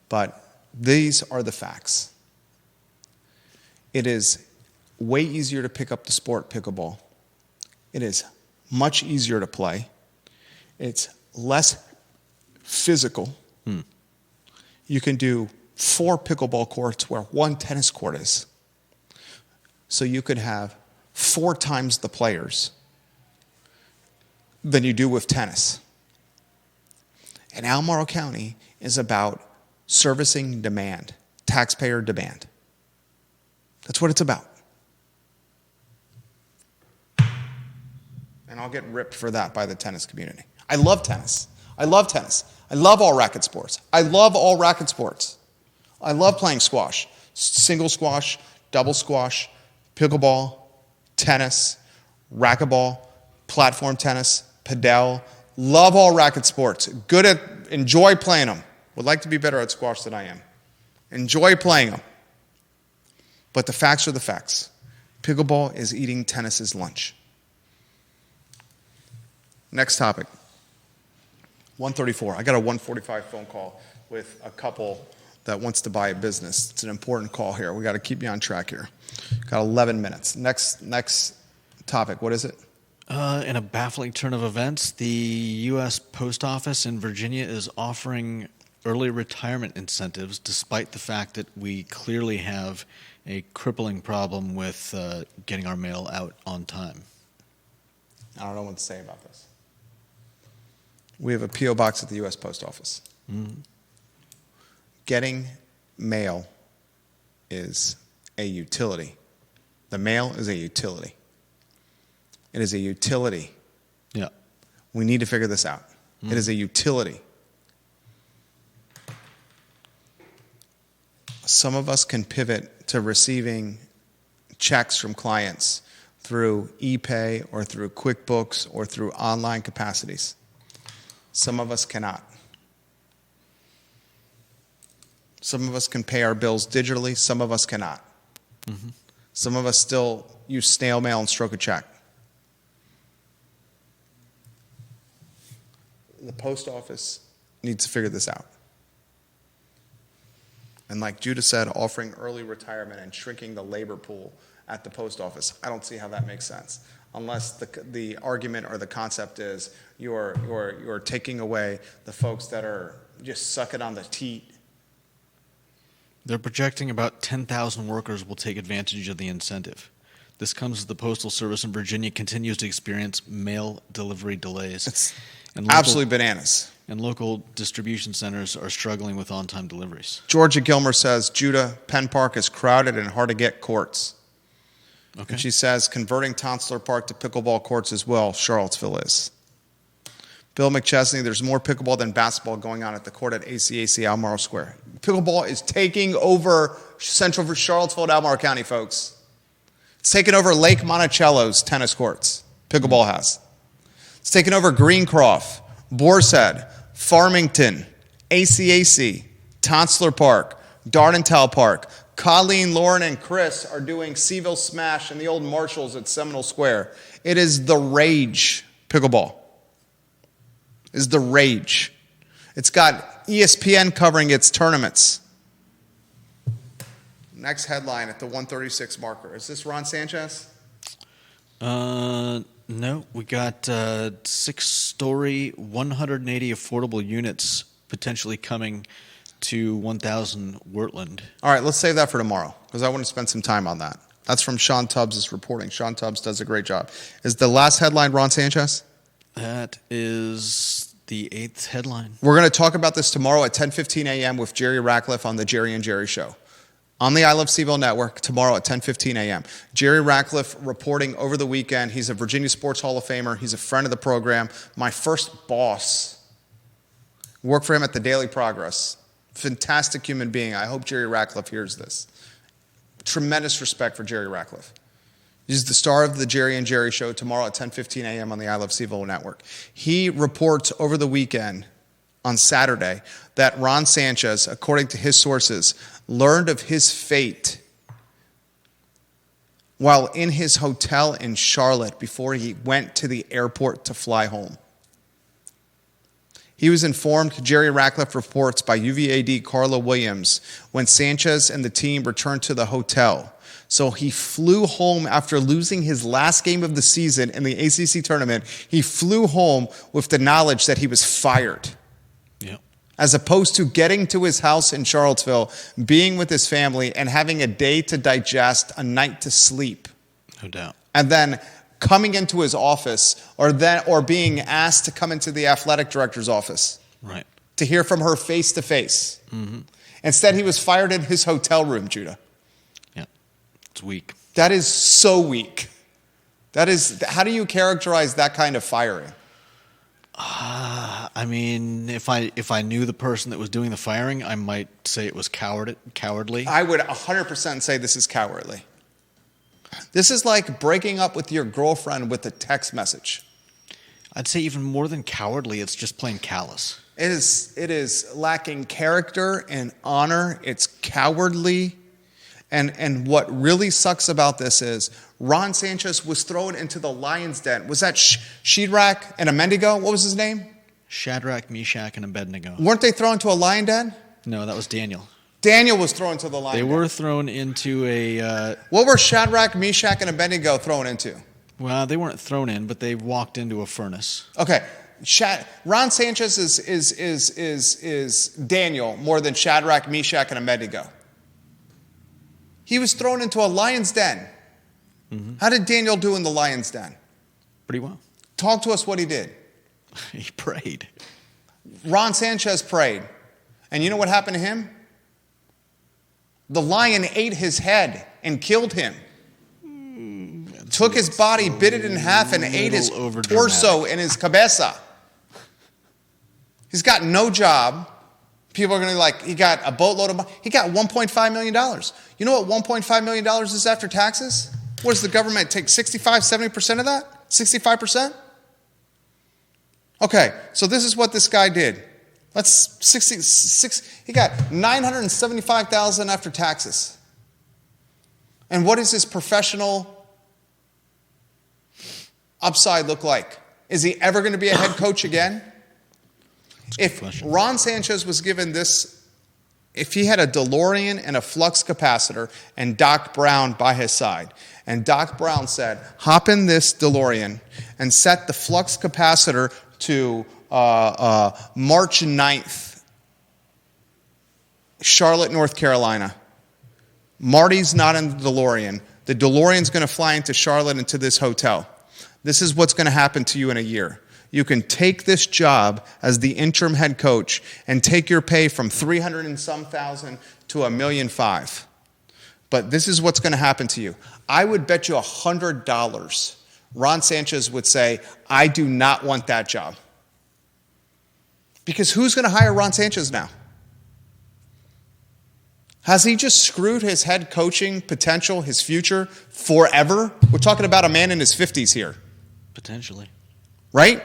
Speaker 1: But these are the facts. It is way easier to pick up the sport pickleball. It is much easier to play. It's less physical. You can do 4 pickleball courts where 1 tennis court is. So you could have 4 times the players than you do with tennis. And Albemarle County is about servicing demand, taxpayer demand. That's what it's about. And I'll get ripped for that by the tennis community. I love tennis. I love tennis. I love all racket sports. I love all racket sports. I love playing squash, single squash, double squash, pickleball, tennis, racquetball, platform tennis, padel. Love all racket sports. Enjoy playing them. Would like to be better at squash than I am. Enjoy playing them. But the facts are the facts. Pickleball is eating tennis's lunch. Next topic. 1:34. I got a 1:45 phone call with a couple that wants to buy a business. It's an important call here. We got to keep you on track here. Got 11 minutes. Next topic. What is it?
Speaker 2: In a baffling turn of events, the U.S. Post Office in Virginia is offering early retirement incentives, despite the fact that we clearly have a crippling problem with getting our mail out on time.
Speaker 1: I don't know what to say about this. We have a P.O. box at the U.S. Post Office. Mm-hmm. Getting mail is a utility. The mail is a utility. It is a utility.
Speaker 2: Yeah.
Speaker 1: We need to figure this out. Mm-hmm. It is a utility. Some of us can pivot to receiving checks from clients through ePay or through QuickBooks or through online capacities. Some of us cannot. Some of us can pay our bills digitally. Some of us cannot. Mm-hmm. Some of us still use snail mail and stroke a check. The post office needs to figure this out. And like Judah said, offering early retirement and shrinking the labor pool at the post office, I don't see how that makes sense. Unless the argument or the concept is you're taking away the folks that are just sucking on the teat.
Speaker 2: They're projecting about 10,000 workers will take advantage of the incentive. This comes as the Postal Service in Virginia continues to experience mail delivery delays.
Speaker 1: It's
Speaker 2: and
Speaker 1: absolutely bananas.
Speaker 2: And local distribution centers are struggling with on-time deliveries.
Speaker 1: Georgia Gilmer says, Judah, Penn Park is crowded and hard to get courts. Okay. And she says, converting Tonsler Park to pickleball courts as well, Charlottesville is. Bill McChesney, there's more pickleball than basketball going on at the court at ACAC Albemarle Square. Pickleball is taking over central Charlottesville and Albemarle County, folks. It's taken over Lake Monticello's tennis courts. Pickleball has. It's taken over Greencroft, Boar's-Head, Farmington, ACAC, Tonsler Park, Darden Park. Colleen, Lauren, and Chris are doing CVille Smash in the old Marshalls at Seminole Square. It is the rage, pickleball. Is the rage. It's got ESPN covering its tournaments. Next headline at the 136 marker. Is this Ron Sanchez?
Speaker 2: No. We got 6-story, 180 affordable units potentially coming to 1,000 Wertland.
Speaker 1: All right, let's save that for tomorrow because I want to spend some time on that. That's from Sean Tubbs' reporting. Sean Tubbs does a great job. Is the last headline Ron Sanchez?
Speaker 2: That is the 8th headline.
Speaker 1: We're going to talk about this tomorrow at 10:15 a.m. with Jerry Ratcliffe on the Jerry and Jerry Show. On the I Love CVille Network tomorrow at 10:15 a.m. Jerry Ratcliffe reporting over the weekend. He's a Virginia Sports Hall of Famer. He's a friend of the program. My first boss. Worked for him at the Daily Progress. Fantastic human being. I hope Jerry Ratcliffe hears this. Tremendous respect for Jerry Ratcliffe. He's the star of the Jerry and Jerry Show tomorrow at 10:15 a.m. on the I Love CVille Network. He reports over the weekend on Saturday that Ron Sanchez, according to his sources, learned of his fate while in his hotel in Charlotte before he went to the airport to fly home. He was informed, Jerry Ratcliffe reports, by UVA Carla Williams when Sanchez and the team returned to the hotel. So he flew home after losing his last game of the season in the ACC tournament. He flew home with the knowledge that he was fired.
Speaker 2: Yeah.
Speaker 1: As opposed to getting to his house in Charlottesville, being with his family, and having a day to digest, a night to sleep.
Speaker 2: No doubt.
Speaker 1: And then coming into his office or being asked to come into the athletic director's office.
Speaker 2: Right.
Speaker 1: To hear from her face to face.
Speaker 2: Mm-hmm.
Speaker 1: Instead, he was fired in his hotel room, Judah.
Speaker 2: Yeah. It's weak.
Speaker 1: That is so weak. How do you characterize that kind of firing?
Speaker 2: I mean, if I knew the person that was doing the firing, I might say it was cowardly.
Speaker 1: I would 100% say this is cowardly. This is like breaking up with your girlfriend with a text message.
Speaker 2: I'd say even more than cowardly, it's just plain callous.
Speaker 1: It is lacking character and honor. It's cowardly. And what really sucks about this is Ron Sanchez was thrown into the lion's den. Was that Shadrach and Abednego? What was his name?
Speaker 2: Shadrach, Meshach, and Abednego.
Speaker 1: Weren't they thrown into a lion den?
Speaker 2: No, that was Daniel.
Speaker 1: Daniel was thrown into the lion den.
Speaker 2: They were thrown into a...
Speaker 1: What were Shadrach, Meshach, and Abednego thrown into?
Speaker 2: Well, they weren't thrown in, but they walked into a furnace.
Speaker 1: Okay. Ron Sanchez is Daniel more than Shadrach, Meshach, and Abednego. He was thrown into a lion's den. Mm-hmm. How did Daniel do in the lion's den?
Speaker 2: Pretty well.
Speaker 1: Talk to us what he did.
Speaker 2: He prayed.
Speaker 1: Ron Sanchez prayed. And you know what happened to him? The lion ate his head and killed him. Took his body, bit it in half, and ate his torso and his cabeza. He's got no job. People are going to be like, he got a boatload of money. He got $1.5 million. You know what $1.5 million is after taxes? What does the government take, 65, 70% of that? 65%? Okay, so this is what this guy did. That's 66. He got $975,000 after taxes. And what does his professional upside look like? Is he ever going to be a head coach again? If Ron Sanchez was given this, if he had a DeLorean and a flux capacitor and Doc Brown by his side, and Doc Brown said, hop in this DeLorean and set the flux capacitor to March 9th, Charlotte, North Carolina. Marty's not in the DeLorean. The DeLorean's going to fly into Charlotte into this hotel. This is what's going to happen to you in a year. You can take this job as the interim head coach and take your pay from $300,000 and some thousand to $1.5 million. But this is what's going to happen to you. I would bet you $100 Ron Sanchez would say, I do not want that job. Because who's going to hire Ron Sanchez now? Has he just screwed his head coaching potential, his future, forever? We're talking about a man in his 50s here.
Speaker 2: Potentially.
Speaker 1: Right?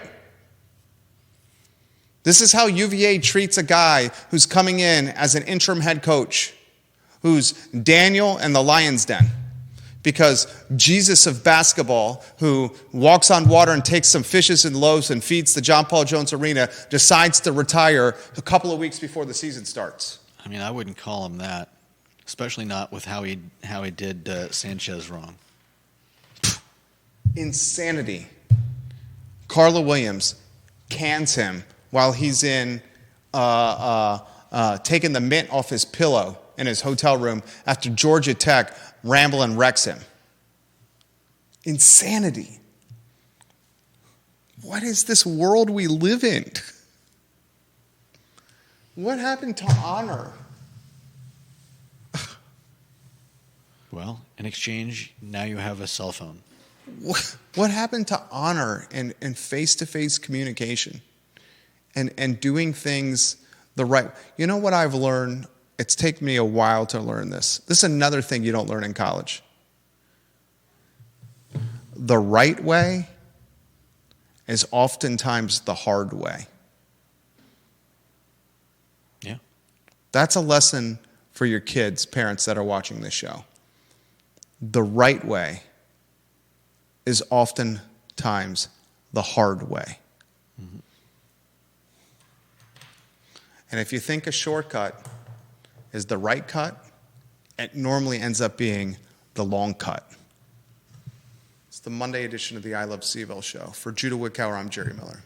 Speaker 1: This is how UVA treats a guy who's coming in as an interim head coach, who's Daniel and the Lion's Den. Because Jesus of basketball, who walks on water and takes some fishes and loaves and feeds the John Paul Jones Arena, decides to retire a couple of weeks before the season starts.
Speaker 2: I mean, I wouldn't call him that, especially not with how he did Sanchez wrong.
Speaker 1: Insanity. Carla Williams cans him while he's in taking the mint off his pillow in his hotel room after Georgia Tech Ramblin' wrecks him. Insanity. What is this world we live in? What happened to honor?
Speaker 2: Well, in exchange, now you have a cell phone.
Speaker 1: What happened to honor and face-to-face communication and doing things the right? You know what I've learned? It's taken me a while to learn this. This is another thing you don't learn in college. The right way is oftentimes the hard way.
Speaker 2: Yeah.
Speaker 1: That's a lesson for your kids, parents that are watching this show. The right way is oftentimes the hard way. Mm-hmm. And if you think a shortcut is the right cut, it normally ends up being the long cut. It's the Monday edition of the I Love CVille Show. For Judah Wickower, I'm Jerry Miller.